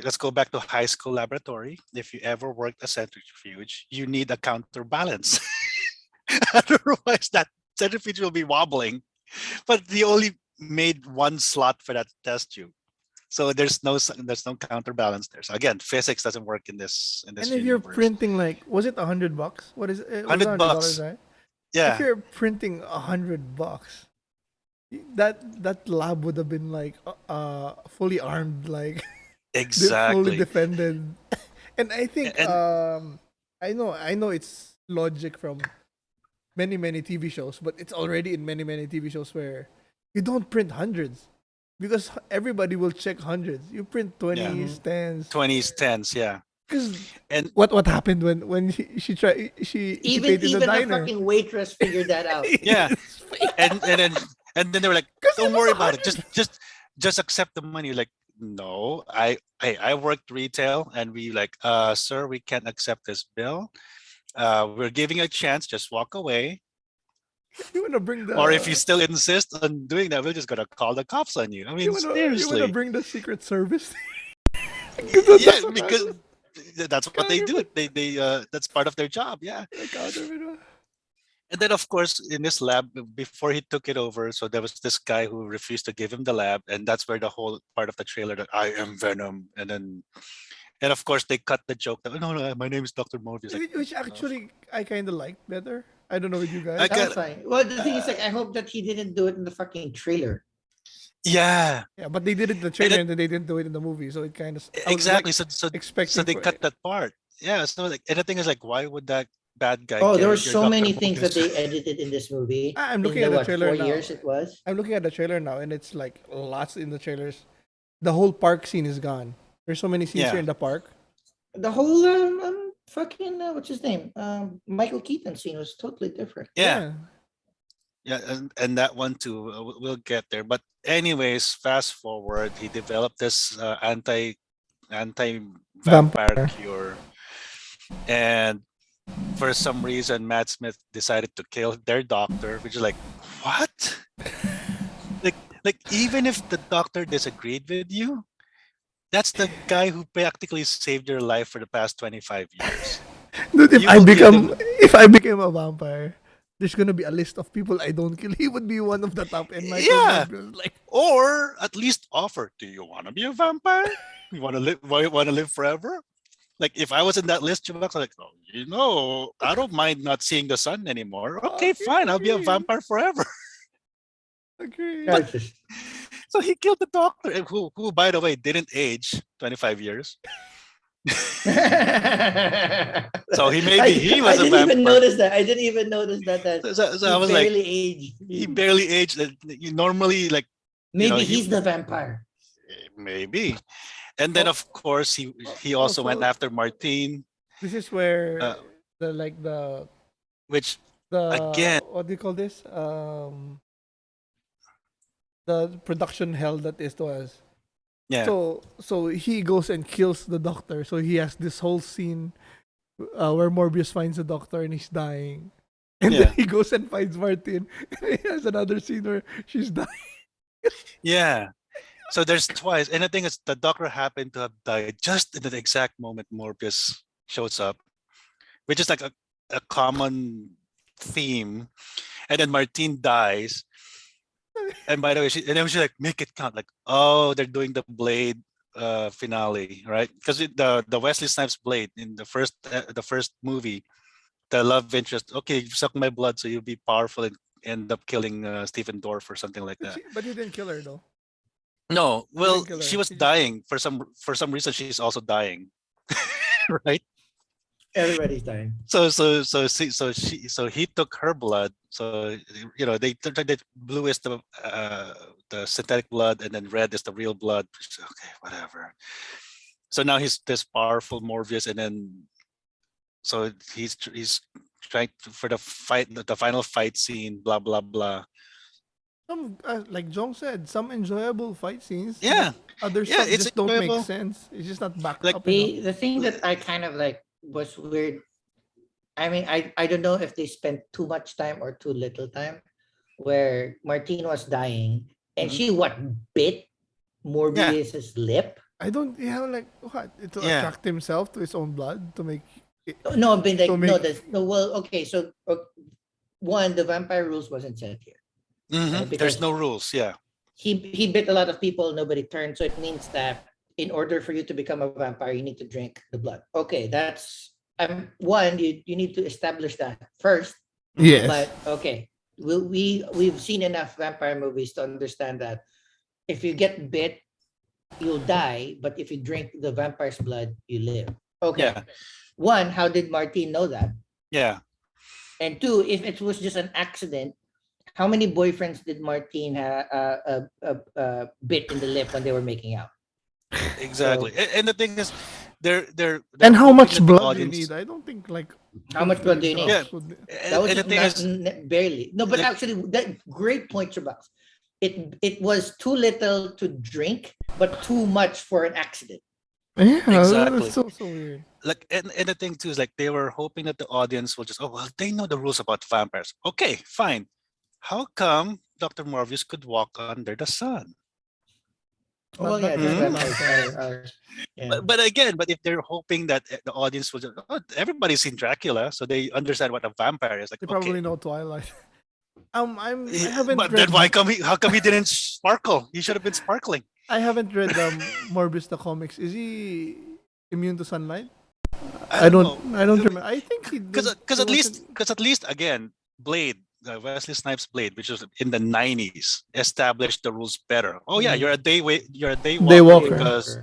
let's go back to high school laboratory. If you ever worked a centrifuge, you need a counterbalance. Otherwise, that centrifuge will be wobbling. But they only made one slot for that test tube, so there's no counterbalance there. So again, physics doesn't work in this And if you're universe. printing like, was it $100? What is it? It was hundred $100, bucks. right? If Yeah, you're printing $100, that lab would have been like fully armed, like fully exactly. defended. And I think And I know it's logic from many TV shows, but it's already in many TV shows where you don't print hundreds because everybody will check hundreds. You print yeah, 20s, 10s. 20s, 10s. Yeah, Because and what happened when he Even paid in the even a diner? fucking waitress figured that out. yeah, It's fake. and then they were like, Because it "Don't was worry a about it. hundred. Just accept the money." Like, no, I worked retail, and we like, sir, we can't accept this bill. We're giving you a chance. Just walk away. You wanna bring Or if you the still insist on doing that, we're just gonna call the cops on you. I mean, you wanna seriously. bring the Secret Service? Because Yeah, that's what because happened. that's what they do. Counterfeit. They that's part of their job. Yeah. Counterfeit. And then, of course, in this lab, before he took it over, so there was this guy who refused to give him the lab, and that's where the whole part of the trailer that I am Venom, and of course they cut the joke that, no, no, my name is Doctor Morbius. Like, Which actually I kind of liked better. I don't know with you I guys. That was got, fine. Well, the thing is, uh, like, I hope that he didn't do it in the fucking trailer. yeah, Yeah, but they did it in the and trailer and then they didn't do it in the movie, so it kind of I was like exactly. So expecting they for cut it. that part. Yeah. So like, and the thing is, like, why would that bad guy Oh, there were get your so Doctor many things that Morbius? they edited in this movie I'm in looking the at the what trailer 4 years now. it was. I'm looking at the trailer now, and it's like lots in the trailers. The whole park scene is gone. There's so many scenes here Yeah. in the park. The whole fucking what's his name? Michael Keaton scene was totally different. Yeah. Yeah, Yeah, and that one too. We'll get there. But anyways, fast forward, he developed this anti vampire vampire. cure, and for some reason, Matt Smith decided to kill their doctor, which is like, what? Like, even if the doctor disagreed with you, that's the guy who practically saved your life for the past 25 years. Dude, You will give them, if I became a vampire, there's gonna be a list of people I don't kill, he would be one of the top. And Michael Yeah. Morbius, like, Or at least offer, do you want to be a vampire? You want to live? Want to live forever? Like if I was in that list, Chubax, I'm like, oh, I don't mind not seeing the sun anymore. Okay, fine, I'll be a agree, vampire forever. agree. That's just- So he killed the doctor, who by the way didn't age 25 years. So he maybe he was I a didn't even vampire. notice that. I didn't even notice that So he I was like, barely aged. he barely aged. You normally like Maybe he- he's the vampire. maybe, and then Oh, of course he also went so after Martine, this is where uh, the like which the again, what do you call this? The production hell that is to us. yeah, So he goes and kills the doctor. So he has this whole scene where Morbius finds the doctor and he's dying. And Yeah. then he goes and finds Martin. And he has another scene where she's dying. yeah. So there's twice, and the thing is, the doctor happened to have died just in the exact moment Morbius shows up, which is like a common theme. And then Martine dies. And by the way, and then she's like, make it count. Like, oh, they're doing the Blade finale, right? Because the Wesley Snipes Blade in the first movie, the love interest. Okay, you suck my blood, so you'll be powerful and end up killing Stephen Dorff or something like that. But he didn't kill her though. No, well, didn't kill she her. was He just dying for some reason. She's also dying, right? Everybody's dying. So he took her blood. So they blue is the synthetic blood, and then red is the real blood. Okay, whatever. So now he's this powerful Morbius, and then so he's trying for the final fight scene. Blah blah blah. Some like Jong said, some enjoyable fight scenes. Yeah, Other yeah, stuff it's just don't make enjoyable. sense. It's just not backed Like up enough. The thing that I kind of like was weird. I mean, I don't know if they spent too much time or too little time, where Martine was dying and Mhm. she bit Morbius's lip. I don't. Yeah, like what? To Yeah. attract himself to his own blood to make. No, but like To no, make- well, okay, so one, the vampire rules wasn't set here. Mhm, because- there's no rules. Yeah, He bit a lot of people, nobody turned, so it means that in order for you to become a vampire, you need to drink the blood. Okay, that's one, you need to establish that first. Yes. But okay, we've seen enough vampire movies to understand that if you get bit, you'll die. But if you drink the vampire's blood, you live. Okay. Yeah. One, how did Martine know that? yeah. And two, if it was just an accident, how many boyfriends did Martine bit in the lip when they were making out? Exactly. And the thing is, they're And how hoping much that the blood do you audience- need? I don't think like. How much blood do you need? Yeah. That was And the just thing is, barely. No, but like- actually, that great point, Chubax. It was too little to drink, but too much for an accident. Yeah, Exactly. that's so weird. like, and the thing too is like they were hoping that the audience will just, oh well, they know the rules about vampires. Okay, fine. How come Dr. Morbius could walk under the sun? Well, yeah, But- just Mhm. vampires are yeah. But again, but if they're hoping that the audience will just, oh, everybody's seen Dracula, so they understand what a vampire is. Like, They okay. probably know Twilight. I Yeah, haven't but read. then how come he didn't sparkle? He should have been sparkling. I haven't read Morbius the comics. Is he immune to sunlight? I don't remember. I think he Because at least again, Blade, Wesley Snipes' Blade, which was in the 90s, established the rules better. Oh yeah, you're a day Daywalker. because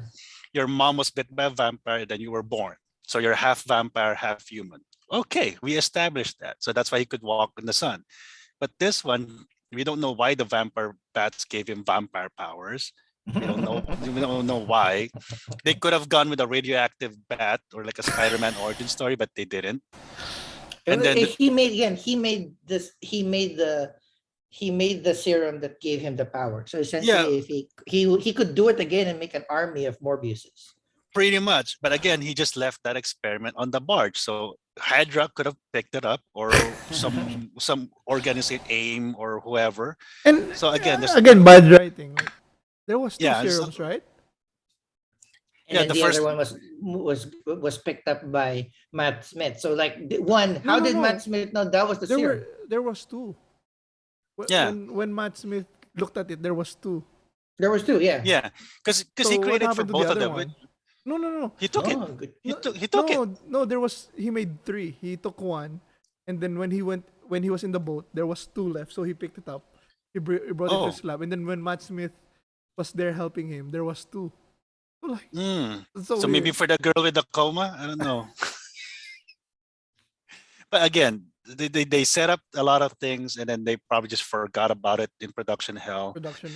your mom was bit by a vampire, then you were born. So you're half vampire, half human. Okay, we established that. So that's why he could walk in the sun. But this one, we don't know why the vampire bats gave him vampire powers. We don't know. We don't know why. They could have gone with a radioactive bat or like a Spider-Man origin story, but they didn't. And then he made the serum that gave him the power. So essentially, if he could do it again and make an army of Morbiuses. pretty much. But again, he just left that experiment on the barge. So Hydra could have picked it up, or some organization, AIM or whoever. And So again, there's bad writing. Like, there was two Yeah, serums, right? And Yeah, then the the other first one was picked up by Matt Smith. So like one, No, how no, did Matt no. Smith know that was the serum? There was two. yeah, When Matt Smith looked at it, there was two. There was two, yeah. yeah, because he So what created for happened to the both of other them. one? No, no, no, He took it. Oh, good. He no, took it. no. There was he made three. He took one, and then when he was in the boat, there was two left. So he picked it up. He brought it to Oh, his lab, and then when Matt Smith was there helping him, there was two. So like it's so so maybe weird. for the girl with the coma, I don't know. But again, they set up a lot of things and then they probably just forgot about it in production hell. Production.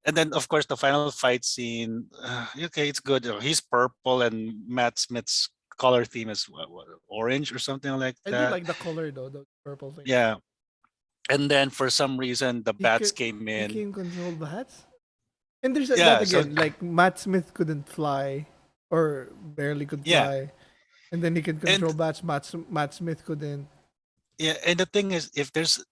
And then of course the final fight scene, okay, it's good. He's purple and Matt Smith's color theme is what, orange or something like I do that. like the color though, the purple thing. Yeah. And then for some reason the He bats can came he in. can control bats. And there's that Yeah. So again, like Matt Smith couldn't fly or barely could yeah. fly, and then he can And control bats. Matt Smith couldn't. yeah, and the thing is if there's a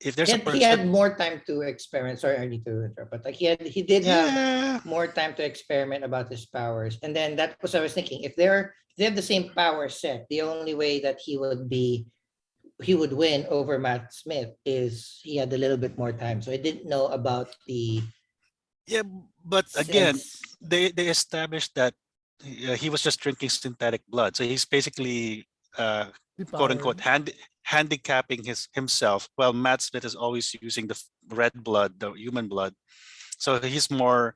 He had person, more time to experiment. Sorry, I need to interrupt, but like he did have yeah. more time to experiment about his powers. And then that was I was thinking, if they have the same power set, the only way that he would win over Matt Smith is he had a little bit more time. So I didn't know about the Yeah, but again, sense. they established that he was just drinking synthetic blood, so he's basically The quote power. unquote handicapping himself. While Matt Smith is always using the red blood, the human blood, so he's more.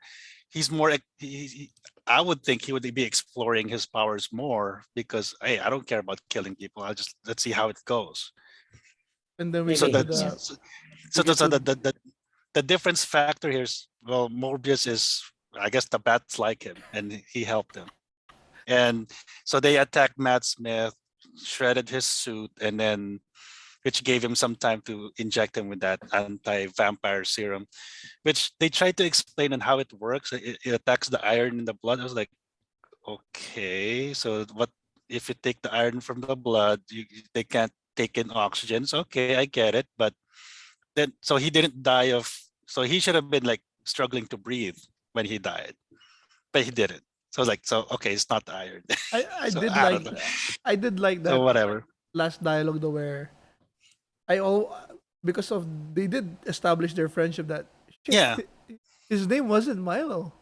I would think he would be exploring his powers more because hey, I don't care about killing people. I'll just let's see how it goes. And then we So get to Maybe, that's yeah. the so we the get so to the difference factor here is well, Morbius is I guess the bats like him and he helped him. And so they attacked Matt Smith, shredded his suit, and then which gave him some time to inject him with that anti-vampire serum, which they tried to explain on how it works. It attacks the iron in the blood. I was like, okay, so what if you take the iron from the blood, they can't take in oxygen. So okay, I get it, but then so he didn't die of so he should have been like struggling to breathe when he died, but he didn't. So I was like, so okay, it's not the iron. I So did I don't know. I did like So that whatever. last dialogue though where I all because of they did establish their friendship that shit Yeah, his name wasn't Milo.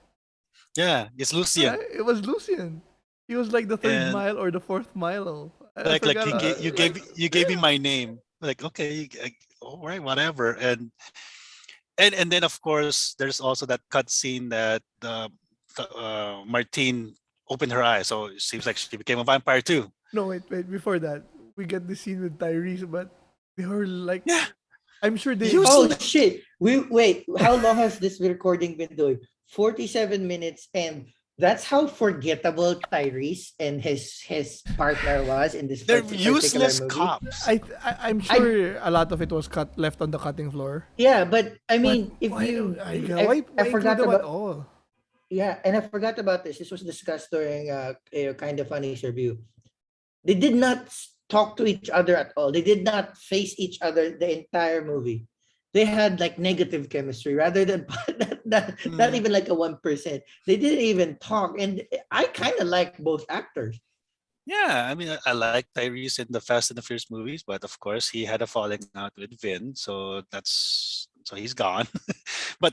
yeah, it's Lucian. Right? It was Lucian. He was like the third And mile or the fourth Milo. I like forgot. he gave Like you gave me my name. Like okay, all right, whatever. And then of course there's also that cut scene that Martine opened her eyes, so it seems like she became a vampire too. no, wait. Before that, we get the scene with Tyrese, but they were like, Yeah, I'm sure they. Oh useless. shit. We wait, how long has this recording been doing? 47 minutes, and that's how forgettable Tyrese and his partner was in this They're particular useless movie. cops. I'm sure a lot of it was cut left on the cutting floor. Yeah, but I But mean, if you, why I include forgot them at about, all? yeah, and I forgot about this. This was discussed during a kind of funny review. They did not talk to each other at all. They did not face each other the entire movie. They had like negative chemistry rather than not Mm, even like a 1%. They didn't even talk, and I kind of like both actors. yeah, I mean, I like Tyrese in the Fast and the Furious movies, but of course he had a falling out with Vin, so that's so he's gone. But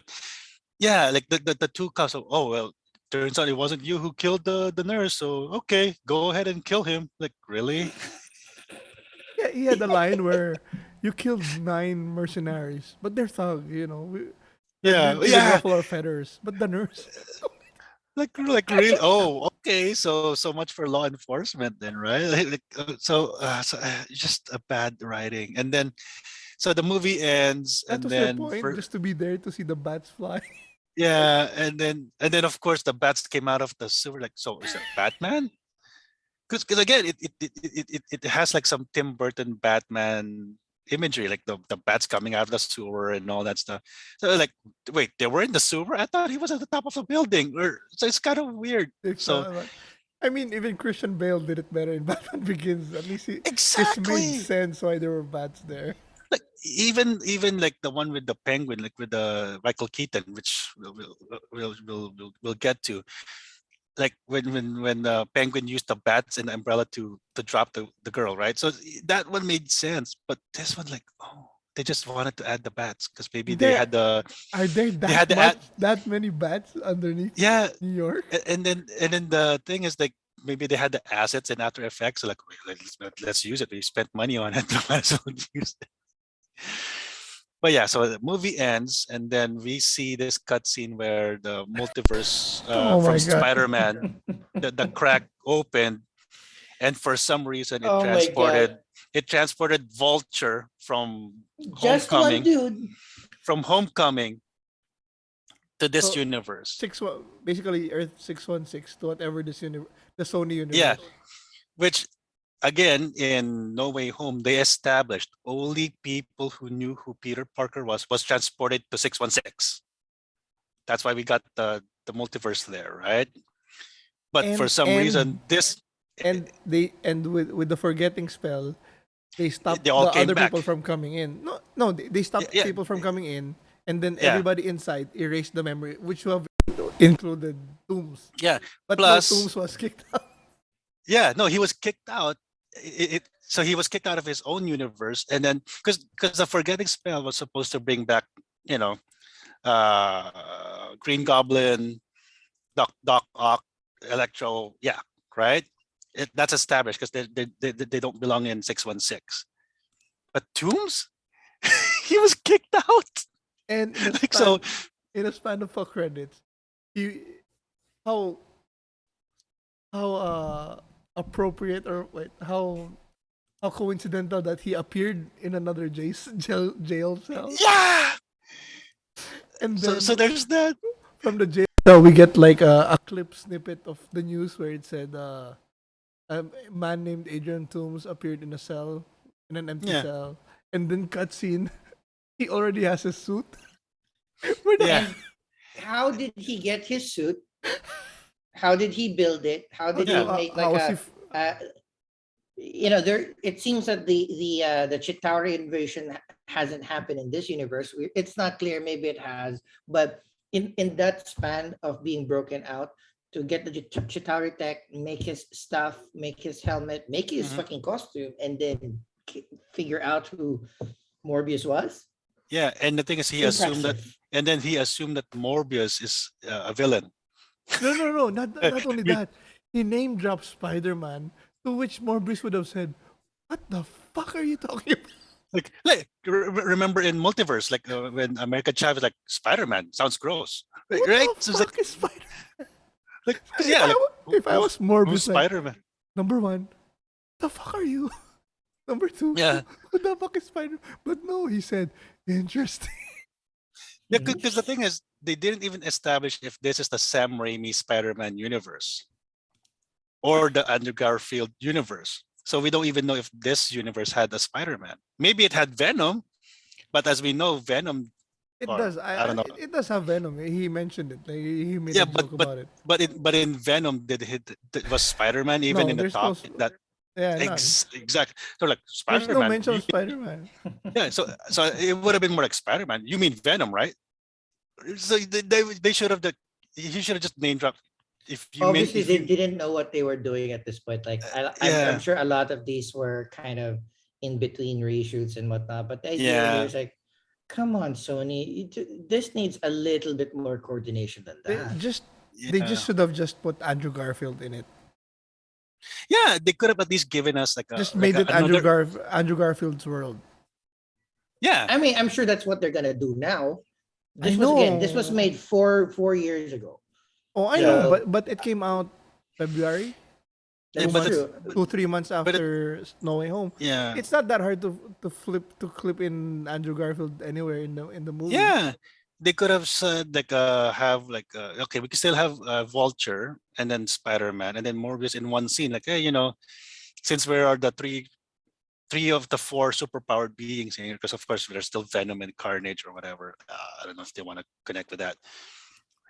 yeah, like the two cops. Oh well, turns out it wasn't you who killed the nurse. So okay, go ahead and kill him. Like really? Yeah, he had a line where you killed 9 mercenaries, but they're thug, you know. That Yeah, didn't even yeah. ruffle our feathers. But the nurse, Like really? Oh, okay. So much for law enforcement then, right? Just a bad writing. And then so the movie ends, that and was their then point, for just to be there to see the bats fly. yeah, and then of course the bats came out of the sewer. Like so, is that Batman? Because again, it has like some Tim Burton Batman imagery, like the bats coming out of the sewer and all that stuff. So like, wait, they were in the sewer? I thought he was at the top of a building. Or so it's kind of weird. It's, So I mean, even Christian Bale did it better in Batman Begins. At least it made exactly. sense why there were bats there. Like even like the one with the penguin, like with the Michael Keaton, which we'll get to. like when Penguin used the bats and the umbrella to drop the girl, right? So that one made sense, but this one, like, oh, they just wanted to add the bats because maybe they There had the are there they had that the much ad, that many bats underneath yeah, New York? and then the thing is, like, maybe they had the assets in After Effects, so like, let's use it. We spent money on it, might as well use it. But yeah, so the movie ends, and then we see this cutscene where the multiverse Oh from my god. Spider-Man, the crack opened, and for some reason Oh my god. it transported Vulture Just one Homecoming dude. from Homecoming to this So universe. basically Earth 616 to whatever the Sony Yeah, universe. which again in No Way Home they established only people who knew who Peter Parker was transported to 616. That's why we got the multiverse there, right? But for And some and reason this and with the forgetting spell, they stopped they all the came other back. people from coming in. No, they Yeah, stopped yeah, people from coming in, and then yeah, everybody inside erased the memory, which have included Tooms. yeah. But no, Plus, Tooms was kicked out. yeah, no, he was kicked out. So he was kicked out of his own universe, and then because the forgetting spell was supposed to bring back, you know, Green Goblin, Doc Ock, Electro, yeah, right. That's established because they don't belong in 616. But Tooms, he was kicked out. And Like so, in a span of 4 credits, he how appropriate or wait how coincidental that he appeared in another jail cell, yeah. and So then there's that. from the jail cell we get like a clip snippet of the news where it said a man named Adrian Toomes appeared in a cell in an empty Yeah, cell, and then cutscene he already has a suit. We're not, yeah, And how did he get his suit? How did he build it? How did yeah. he make how like was he? uh there it seems that the Chitauri invasion hasn't happened in this universe. It's not clear, maybe it has, but in that span of being broken out to get the Chitauri tech, make his stuff, make his helmet, make his Mhm. fucking costume, and then figure out who Morbius was. Yeah, and the thing is, Impressive. he assumed that Morbius is a villain. No, not only that. He name dropped Spider-Man, to which Morbius would have said, "What the fuck are you talking about?" Remember in Multiverse, like when American Chavez like Spider-Man sounds gross, What right? the So it's fuck is Spider? like If yeah, like if I was who's Morbius, like Spider-Man? number one, the fuck are you? Number two, Yeah, who the fuck is Spider? But no, he said, interesting. yeah, because the thing is, they didn't even establish if this is the Sam Raimi Spider-Man universe or the Andrew Garfield universe. So we don't even know if this universe had a Spider-Man. Maybe it had Venom, but as we know, Venom, It or does. I don't know. It does have Venom. He mentioned it. Like, he made Yeah, a joke about it. but in Venom, was Spider-Man even No, in the there's no. top? That Yeah, none. exact. So like There's no Spider-Man, mention of Spider-Man. yeah. So it would have been more like Spider-Man. You mean Venom, right? So they should have he should have just name dropped. Obviously If they you didn't know what they were doing at this point. Like I'm yeah, sure a lot of these were kind of in between reshoots and whatnot. But the idea here yeah, is like, come on, Sony, this needs a little bit more coordination than They that. just they yeah, just should have just put Andrew Garfield in it. yeah. They could have at least given us Just made it another. Andrew Garfield's world. Yeah, I mean, I'm sure that's what they're gonna do now. I This was know. made four years ago. Oh, I know, yeah. So but it came out February, Yeah, two that's but months, true. 3 months but it, after No Way Home. yeah, It's not that hard to clip in Andrew Garfield anywhere in the movie. yeah. They could have said like have like okay, we can still have Vulture and then Spider-Man and then Morbius in one scene. Like, hey, since we are the three of the four superpowered beings here, because of course there's still Venom and Carnage or whatever. I don't know if they want to connect with that.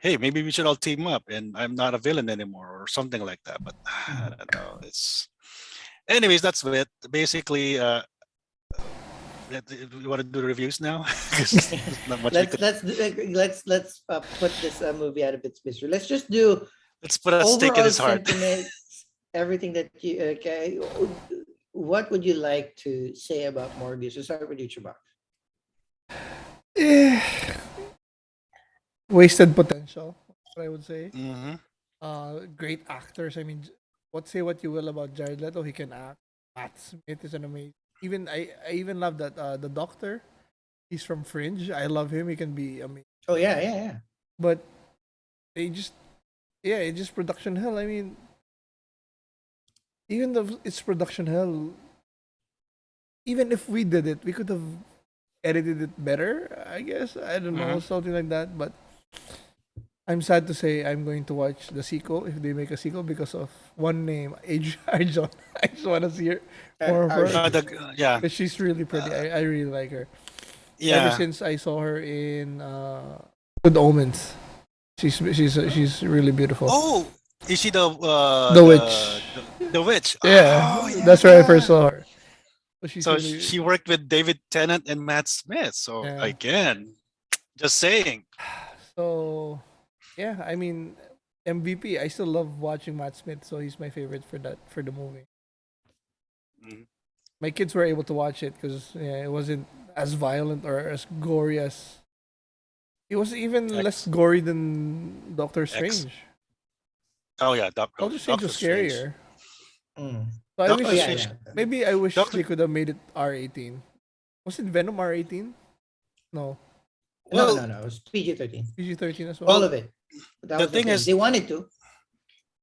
Hey, maybe we should all team up and I'm not a villain anymore or something like that. But I don't know. Anyways, that's it. Basically, we want to do the reviews now because there's not much we could. Let's put this movie out of its misery. Let's just do Let's put a stake in Overall his heart. sentiments, everything that you okay. What would you like to say about Morbius? Let's start with you, Chubax. Eh, wasted potential, what I would say. Hmm. Great actors. I mean, what say what you will about Jared Leto, he can act. Matt Smith is an amazing. Even I even love that the Doctor. He's from Fringe. I love him. He can be amazing. Oh yeah, yeah, yeah. But they just yeah, it's just production hell. I mean, even though it's production hell, even if we did it, we could have edited it better. I guess I don't know Hmm. something like that. But I'm sad to say I'm going to watch the sequel if they make a sequel because of one name, Arjon. I just want to see her more of her. Arjun. Yeah, But she's really pretty. uh, I really like her. Ever yeah. since I saw her in Good Omens, she's really beautiful. Oh, is she The Witch. the witch? Yeah, Oh that's where I first yeah. saw her. So she's So really she worked with David Tennant and Matt Smith. So yeah. again, just saying. So yeah, I mean MVP. I still love watching Matt Smith, so he's my favorite for the movie. Mhm. My kids were able to watch it because yeah, it wasn't as violent or as gory as it was even less X gory than Doctor X. Strange. Oh yeah, Doctor Strange was Doctor Strange. scarier. Mm. So I Oh Doctor wish yeah, Strange. yeah. maybe I wish Doctor. they could have made it R18. Was it Venom R18? No, No, Well, no, no. It was PG-13. PG-13 as well. All well, of it. That the was the thing thing. is, They wanted to.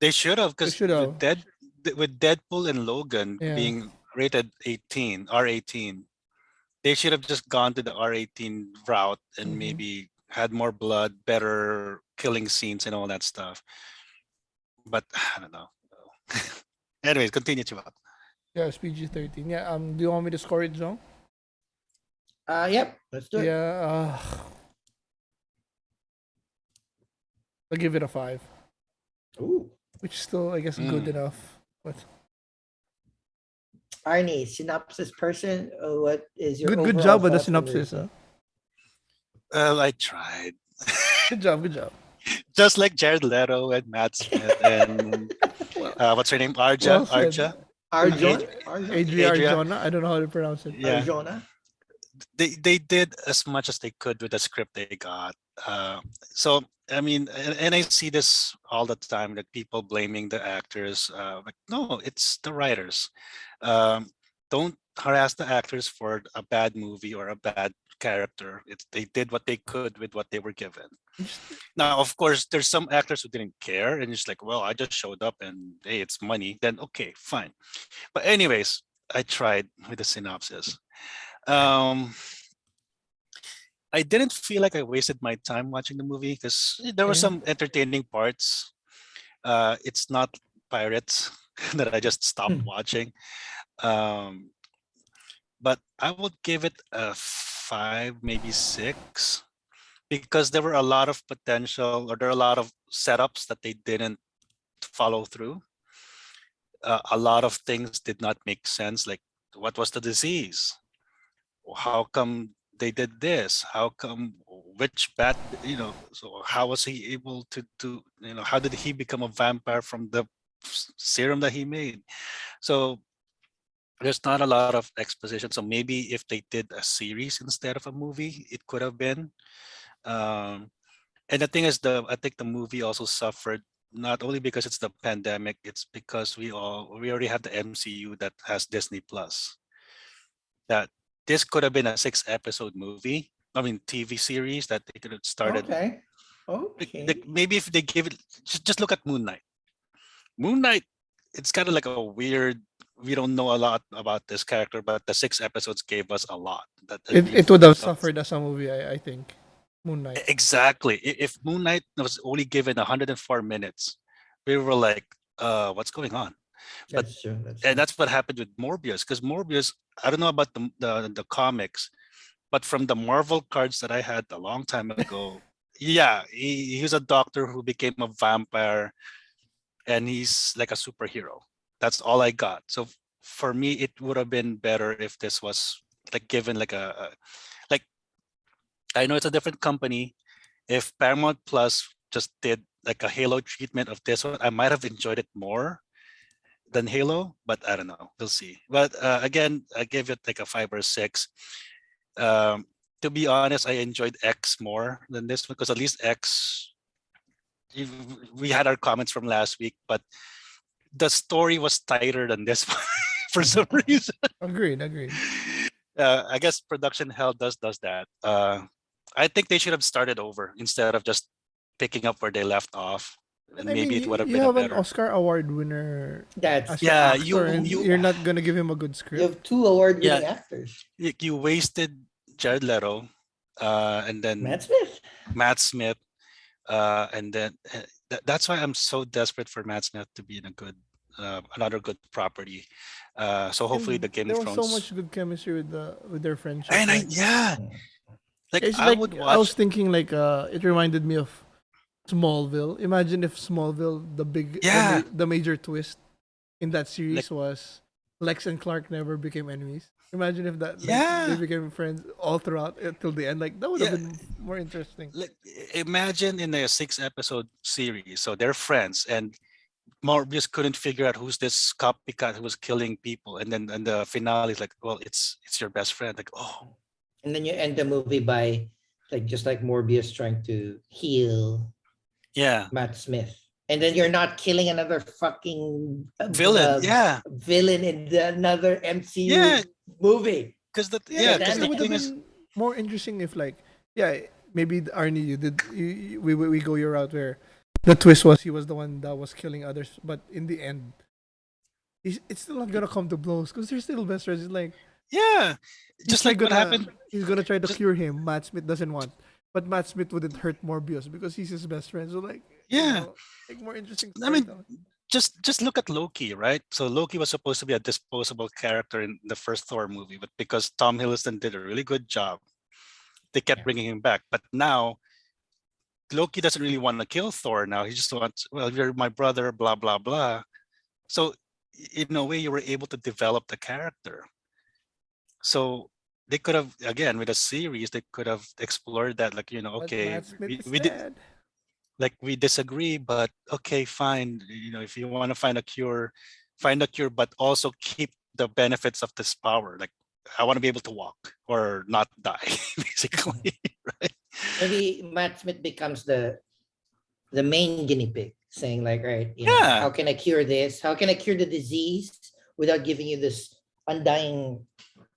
they should have They because should have. with Deadpool and Logan Yeah. being rated 18 R18, they should have just gone to the R18 route and Hmm. maybe had more blood, better killing scenes, and all that stuff. But I don't know. Anyways, continue, Chibak. Yeah, it's PG-13. Yeah. Do you want me to score it, John? Yep. Let's do it. Yeah. I'll give it a 5, Ooh. which is still I guess good Mm. enough. But Arnie, synopsis person. What is your good overall job with the thoughts on the synopsis. review? Huh? Well, I tried. Good job. Good job. Just like Jared Leto and Matt Smith and Well, what's her name? well Arja. said. Arja. Arjun? Arjun? Adria Adria. Arjona. I don't know how to pronounce it. Yeah. Arjona? They did as much as they could with the script they got. So I mean, and I see this all the time, that people blaming the actors. Like, no, it's the writers. Um, don't harass the actors for a bad movie or a bad character. They did what they could with what they were given. Now, of course, there's some actors who didn't care and it's like, well, I just showed up and hey, it's money. Then okay, fine. But anyways, I tried with the synopsis. Um, I didn't feel like I wasted my time watching the movie because there were Yeah. some entertaining parts. It's not pirates that I just stopped Hmm. watching. Um, but I would give it a 5, maybe 6, because there were a lot of potential, or there are a lot of setups that they didn't follow through. A lot of things did not make sense. Like, what was the disease? How come they did this? How come which bat, so how was he able to, how did he become a vampire from the serum that he made? So there's not a lot of exposition. So maybe if they did a series instead of a movie, it could have been. Um, and the thing is, I think the movie also suffered not only because it's the pandemic, it's because we already have the MCU that has Disney Plus. That this could have been a 6-episode movie. I mean, TV series that they could have started. Okay. Okay. Maybe if they give it, just look at Moon Knight. Moon Knight, it's kind of like a weird. We don't know a lot about this character, but the 6 episodes gave us a lot. That It we've would have uh, suffered as a movie. I think. Moon Knight. exactly. If Moon Knight was only given 104 minutes, we were like, what's going on? But That's true. That's and true. that's what happened with Morbius, because Morbius, I don't know about the comics, but from the Marvel cards that I had a long time ago, yeah, he was a doctor who became a vampire, and he's like a superhero. That's all I got. So for me, it would have been better if this was like given like like, I know it's a different company. If Paramount Plus just did like a Halo treatment of this one, I might have enjoyed it more than Halo, but I don't know. We'll see. But again, I give it like a 5 or 6. Um, to be honest, I enjoyed X more than this one because at least X, we had our comments from last week, but the story was tighter than this one for some reason. Agreed. I guess production hell does that. I think they should have started over instead of just picking up where they left off, And and I mean, maybe it would have you been a have an better. Oscar award winner as That's your Yeah, actor, and you you're not gonna give him a good you script. have 2 award-winning yeah actors. you wasted Jared Leto, and then Matt Smith. Matt Smith, and then that's why I'm so desperate for Matt Smith to be in a good, another good property. So hopefully the And Game there of was so Thrones. much good chemistry with their friendship. And I Like yeah, like it's I like would I was watch. thinking like it reminded me of Smallville. Imagine if Smallville, Yeah, the major twist in that like series was Lex and Clark never became enemies. Imagine if that like they yeah, became friends all throughout till the end. Like that would have yeah. been more interesting. Like imagine in a 6 episode series, so they're friends, and Morbius couldn't figure out who's this copycat who was killing people, and then and the finale is like, well, it's your best friend. Like, oh And then you end the movie by like just like Morbius trying to heal yeah, Matt Smith. And then you're not killing another fucking villain, yeah, villain in another yeah, MCU movie. Yeah, yeah, Like because it the that. would have thing is, been more interesting if like yeah, maybe Arnie we go your route where the twist was he was the one that was killing others, but in the end it's still not gonna come to blows because they're still best friends. It's like yeah, he's just try like what gonna happened. he's gonna try to Just cure him. Matt Smith doesn't want, but Matt Smith wouldn't hurt Morbius because he's his best friend. So like yeah, like more interesting I mean, storytelling. just look at Loki, right? So Loki was supposed to be a disposable character in the first Thor movie, but because Tom Hiddleston did a really good job, they kept Yeah. bringing him back. But now Loki doesn't really want to kill Thor. Now he just wants, well, you're my brother, blah blah blah. So in a way, you were able to develop the character. So they could have, again, with a series, they could have explored that, like, But okay, Matt Smith is we did, dead. like, we disagree, but okay, fine. If you want to find a cure, find a cure, but also keep the benefits of this power. Like, I want to be able to walk or not die, basically, right? Maybe Matt Smith becomes the main guinea pig, saying like, right, how Yeah, can I cure this? How can I cure the disease without giving you this undying,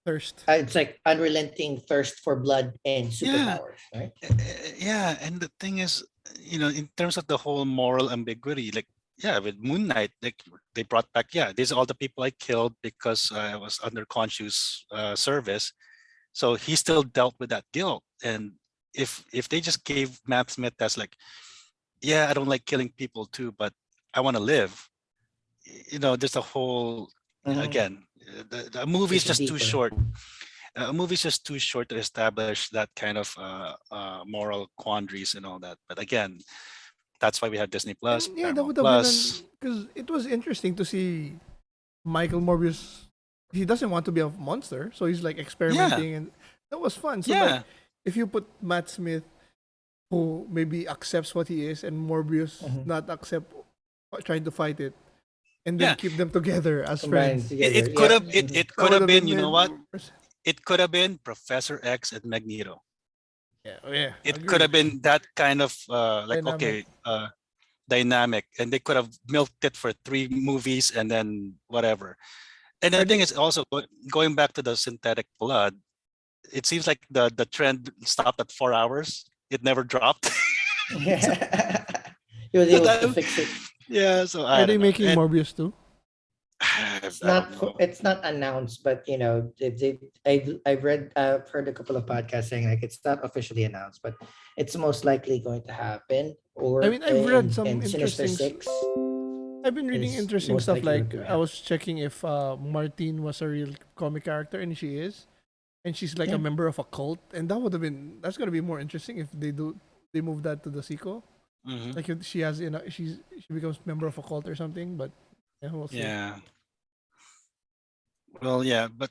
Thirst. it's like unrelenting thirst for blood and yeah, superpowers, right? yeah. And the thing is, in terms of the whole moral ambiguity, like, yeah, with Moon Knight, like they brought back, yeah, these are all the people I killed because I was under conscious service. So he still dealt with that guilt. And if they just gave Matt Smith as like, yeah, I don't like killing people too, but I want to live. There's a whole, Mhm. again, the movie is It's just too deeper. short. A movie is just too short to establish that kind of moral quandaries and all that. But again, that's why we have Disney Plus, And yeah, that Paramount would have been Plus. because it was interesting to see Michael Morbius. He doesn't want to be a monster, so he's like Yeah, experimenting, and that was fun. So like, yeah, if you put Matt Smith, who maybe accepts what he is, and Morbius Mhm. not accept, trying to fight it, and then yeah. keep them together as Combined friends, together. It could Yeah. have Mhm. it that could would have have been, been you know what? it. It could have been Professor X and Magneto. Yeah, oh yeah, It could agree. have been that kind of like, Dynamic. okay, dynamic, and they could have milked it for 3 movies and then whatever. And the Are thing they? is also going back to the synthetic blood, it seems like the trend stopped at 4 hours. It never dropped. so, He was so able to that, fix it. yeah, so Are I they don't know. making And Morbius too? It's I don't not know. it's not announced, but I've read, I've heard a couple of podcasts saying like it's not officially announced, but it's most likely going to happen, I or mean, I've read some and Sinister interesting. Six I've been reading is interesting most stuff. likely going Like to I happen. was checking if Martine was a real comic character, and she is, and she's like a Yeah. member of a cult, and that's gonna be more interesting if they move that to the sequel. Hmm. Like if she has she becomes member of a cult or something. But yeah, we'll see. Yeah. Well, yeah, but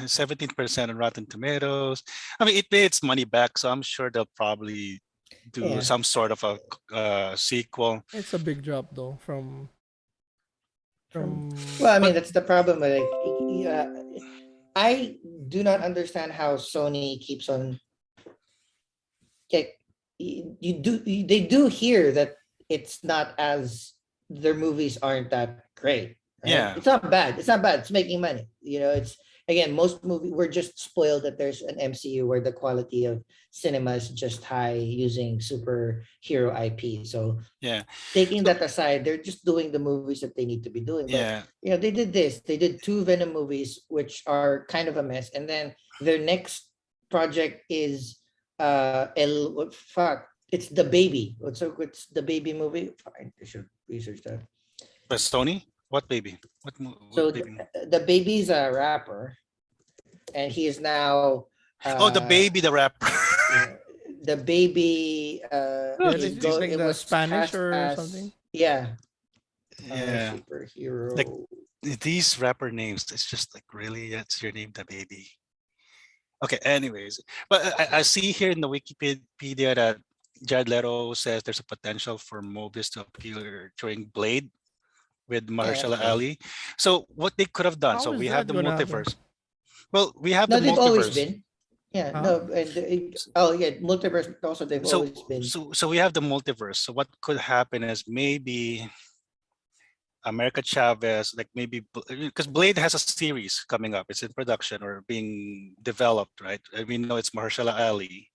17% on Rotten Tomatoes. I mean, it made its money back, so I'm sure they'll probably do Yeah. some sort of a sequel. It's a big drop though from Well, I mean, But that's the problem with like, yeah, I do not understand how Sony keeps on like they do hear that it's not as their movies aren't that great, right? yeah, It's not bad. It's not bad. It's making money. It's again, most movie we're just spoiled that there's an MCU where the quality of cinema is just high using superhero IP. So yeah. taking So that aside, they're just doing the movies that they need to be doing. But yeah, they did this. They did two Venom movies, which are kind of a mess, and then their next project is what fuck? It's the baby. It's the baby movie. Fine, I should research that. but Sony, what baby? So What baby? the baby's a rapper, and he is now Oh, the baby, the rapper. yeah, the baby yeah, Okay. is it's go. like It the was Spanish cast or as something. Yeah, like superhero. these rapper names. It's just like really, that's your name, the baby. Okay, anyways, but I see here in the Wikipedia that Jared Leto says there's a potential for Mobius to appear during Blade with Yeah, Mahershala okay. Ali. So what they could have done, How so is we have that the gonna happen? multiverse. Well, we have the No, they've always multiverse. been. Yeah, Huh? no, and oh yeah, multiverse. Also, they've So always been. so we have the multiverse. So what could happen is maybe America Chavez, like maybe because Blade has a series coming up. It's in production or being developed, right? And we know it's Mahershala Ali,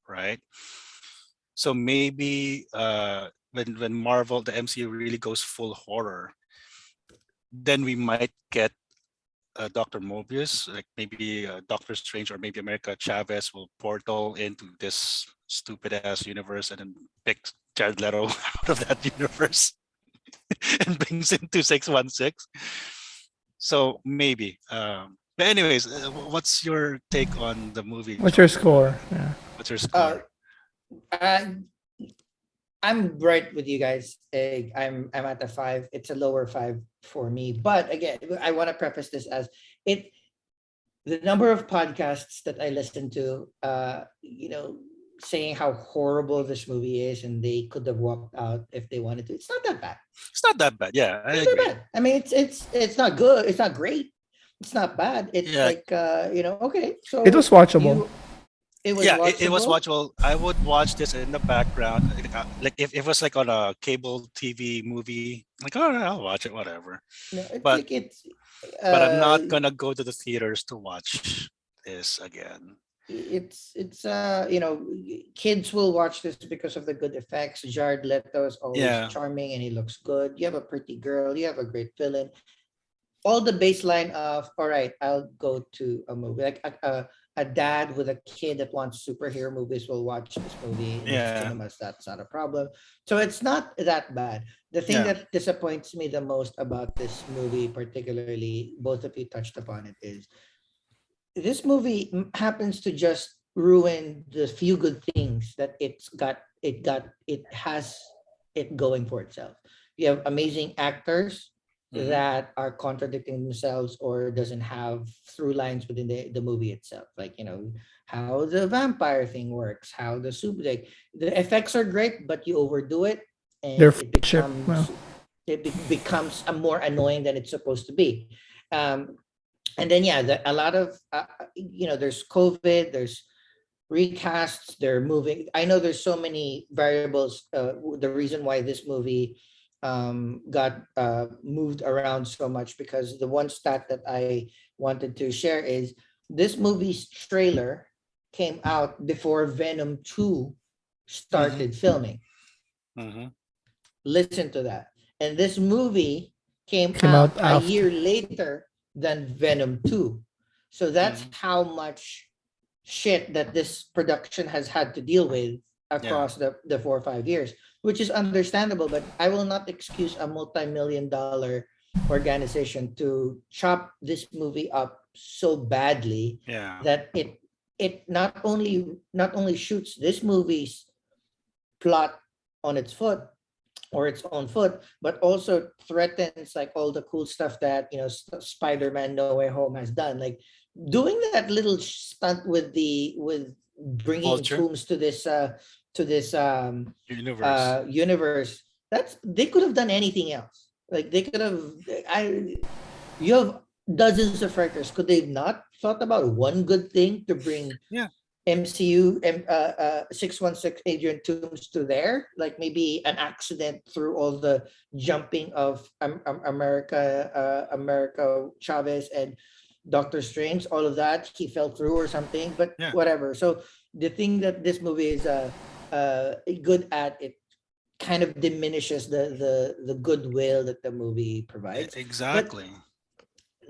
right? So maybe when Marvel, the MCU really goes full horror, then we might get Dr. Morbius, like maybe Doctor Strange or maybe America Chavez will portal into this stupid ass universe and then pick Jared Leto out of that universe and brings in 2616. So maybe. But anyways, what's your take on the movie, What's your John? score? Yeah. What's your Uh, score? I, I'm right with you guys. I'm at the five. It's a lower five for me. But again, I want to preface this as it. The number of podcasts that I listen to, saying how horrible this movie is, and they could have walked out if they wanted to. It's not that bad. It's not that bad. Yeah, I Not that agree. bad. I mean, it's not good. It's not great. It's not bad. It's Yeah, like okay. It was So watchable. you, it was yeah, it was watchable. watchable. I would watch this in the background, like if it was like on a cable TV movie, like oh, I'll watch it, whatever. No, it's But like it's but I'm uh not gonna go to the theaters to watch this again. it's kids will watch this because of the good effects. Jared Leto is always Yeah, charming and he looks good. You have a pretty girl. You have a great villain. All the baseline of all right, I'll go to a movie like a dad with a kid that wants superhero movies will watch this movie in the yeah, cinemas. That's not a problem. So it's not that bad. The thing yeah. that disappoints me the most about this movie, particularly both of you touched upon it, is this movie happens to just ruin the few good things that it has it going for itself. You have amazing actors Hmm. that are contradicting themselves or doesn't have through lines within the movie itself, like how the vampire thing works, how the soup like the effects are great but you overdo it Their and friendship. Well, becomes a more annoying than it's supposed to be. And then yeah, a lot of there's COVID, there's recasts, they're moving. I know there's so many variables. The reason why this movie got moved around so much, because the one stat that I wanted to share is this movie's trailer came out before Venom 2 Hmm. started filming. Hmm. Listen to that. And this movie came came out out a after. year later than Venom 2. So that's Hmm. how much shit that this production has had to deal with Yeah, across the 4 or 5 years, which is understandable. But I will not excuse a multi-million-dollar organization to chop this movie up so badly yeah, that it not only shoots this movie's plot on its foot or its own foot, but also threatens like all the cool stuff that Spider-Man No Way Home has done. Like doing that little stunt with bringing Vulture Tooms to this universe. universe. They could have done anything else. Like they could have. I You have dozens of writers. Could they not thought about one good thing to bring Yeah. MCU and 616 Adrian Toomes to there? Like maybe an accident through all the jumping of America Chavez and Doctor Strange, all of that he fell through or something, but Yeah. whatever. So the thing that this movie is good at, it kind of diminishes the goodwill that the movie provides. But Exactly.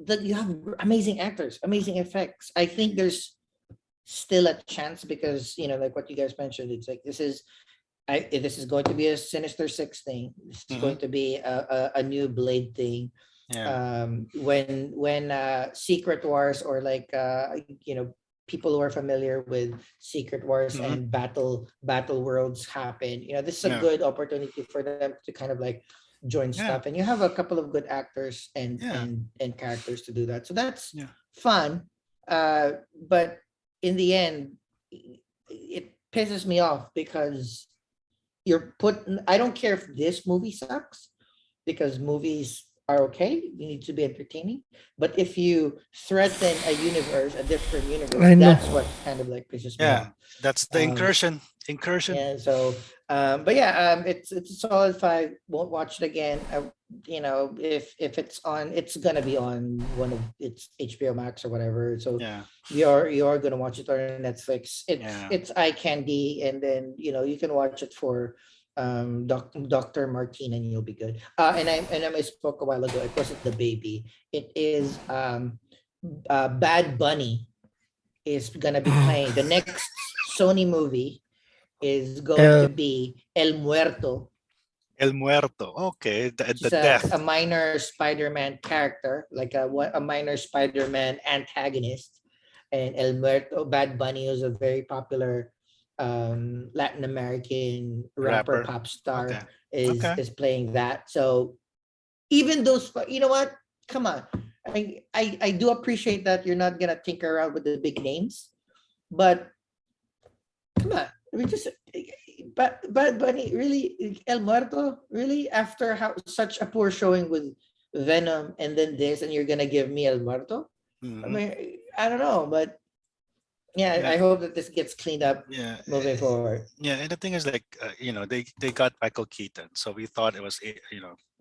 that you have amazing actors, amazing effects. I think there's still a chance because like what you guys mentioned, it's like this is going to be a Sinister Six thing. This is going Mhm. to be a new Blade thing. Yeah. When Secret Wars or like people who are familiar with Secret Wars Mhm. and battle worlds happen, this is a Yeah. good opportunity for them to kind of like join Yeah. stuff, and you have a couple of good actors and Yeah. characters to do that, so that's Yeah. fun. But in the end, it pisses me off because I don't care if this movie sucks, because movies are okay. You need to be entertaining. But if you threaten a different universe, I know. that's what kind of like pisses me Yeah. off. That's the Um, incursion. Incursion. yeah. So, but yeah, it's a solid 5. Won't watch it again. If it's on, it's gonna be on one of it's HBO Max or whatever. So Yeah. you're gonna watch it on Netflix. Yeah. It's eye candy, and then you can watch it for Dr. Martin, and you'll be good. I spoke a while ago. It wasn't the baby. It is Bad Bunny is gonna be playing the next Sony movie is going to Uh, be El Muerto, El Muerto. Okay. which The is a death. minor Spider-Man character, like a minor Spider-Man antagonist. And El Muerto, Bad Bunny, was a very popular Latin American rapper Rapper. pop Okay. star, is Okay. is playing that. So even those, you know what? Come on, I do appreciate that you're not gonna tinker around with the big names, but come on, we just Bad Bunny, really, El Muerto, really, after how such a poor showing with Venom and then this, and you're gonna give me El Muerto? I Mhm. mean, I don't know, but yeah, Yeah. I hope that this gets cleaned up Yeah. moving forward. Yeah. And the thing is, like, they got Michael Keaton, so we thought it was,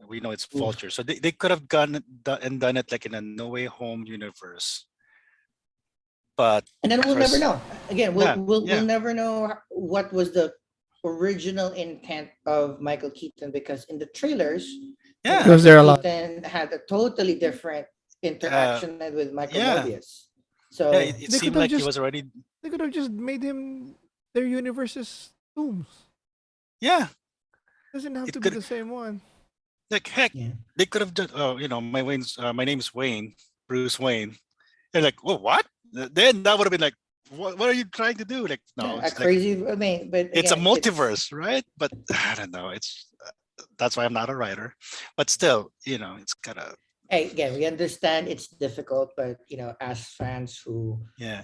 we know it's Oof. Vulture, so they could have done it like in a No Way Home universe, but And then we'll never first, know. Again, yeah, we'll yeah, never know what was the original intent of Michael Keaton, because in the trailers, yeah, was Michael there a lot? Keaton had a totally different uh, interaction with Michael yeah, Morbius. yeah. So It They seemed could have like he just was already, they could have just made him their universe's tombs. yeah. Doesn't have It to be could, the same one. like, heck, yeah. they could have just, my name's Wayne, Bruce Wayne. They're like, well, what? Then that would have been like, what are you trying to do? Like, no, Yeah, a it's like crazy. I mean, but it's a again, it's multiverse, right? But I don't know. That's why I'm not a writer. But still, it's kind of, again, we understand it's difficult, but as fans who yeah,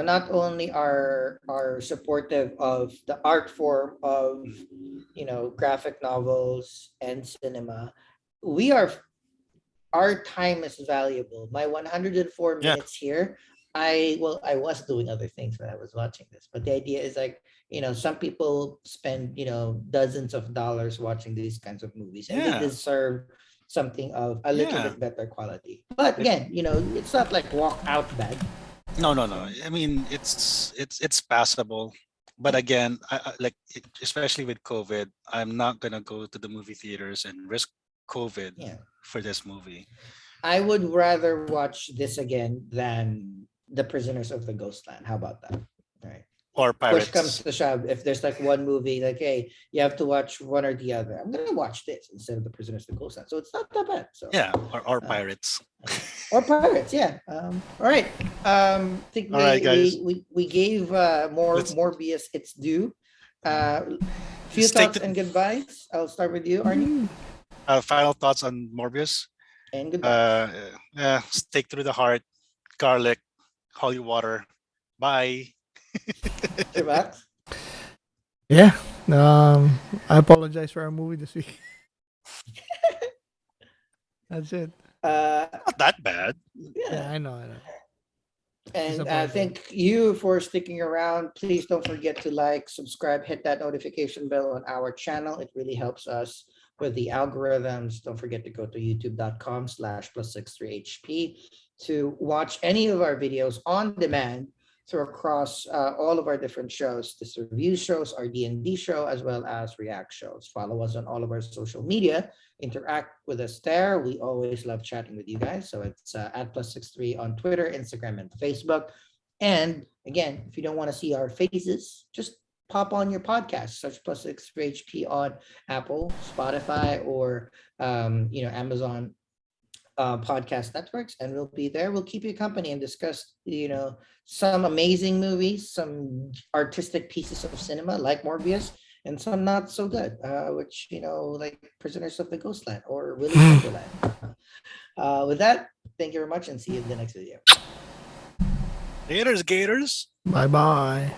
not only are supportive of the art form of mm, graphic novels and cinema, we are our time is valuable. My 104 yeah, minutes here, I was doing other things when I was watching this, but the idea is like, some people spend, dozens of dollars watching these kinds of movies, and they yeah, deserve something of a little yeah. bit better quality. But Like, again, it's not like walk out bad. no, no, no. I mean, it's passable. But again, like, especially with COVID, I'm not gonna go to the movie theaters and risk COVID Yeah. for this movie. I would rather watch this again than The Prisoners of the Ghostland. How about that? All right. Or Push comes Pirates. to shove, if there's like one movie, like, hey, you have to watch one or the other, I'm gonna watch this instead of The Prisoners of the Ghost. So it's not that bad. So Yeah, or uh, Pirates. or Pirates, yeah. All right. I think All right, guys. we gave more Let's Morbius its due. Few let's take thoughts the and goodbyes. I'll start with you, Arnie, final thoughts on Morbius. and goodbyes. Steak through the heart, garlic, holy water. Bye. Chubax? Yeah. I apologize for our movie this week. That's it. Not that bad. Yeah, Yeah. I know. And Disappointing. thank you for sticking around. Please don't forget to like, subscribe, hit that notification bell on our channel. It really helps us with the algorithms. Don't forget to go to youtube.com/plus63hp to watch any of our videos on demand through across all of our different shows, this review shows, our D&D show, as well as react shows. Follow us on all of our social media. Interact with us there. We always love chatting with you guys. So it's at +63 on Twitter, Instagram, and Facebook. And again, if you don't want to see our faces, just pop on your podcast, search +63hp on Apple, Spotify, or Amazon podcast networks, and we'll be there. We'll keep you company and discuss, some amazing movies, some artistic pieces of cinema like Morbius, and some not so good, which, like Prisoners of the Ghostland or Willy's Wonderland. With that, thank you very much and see you in the next video. Gators. Bye bye.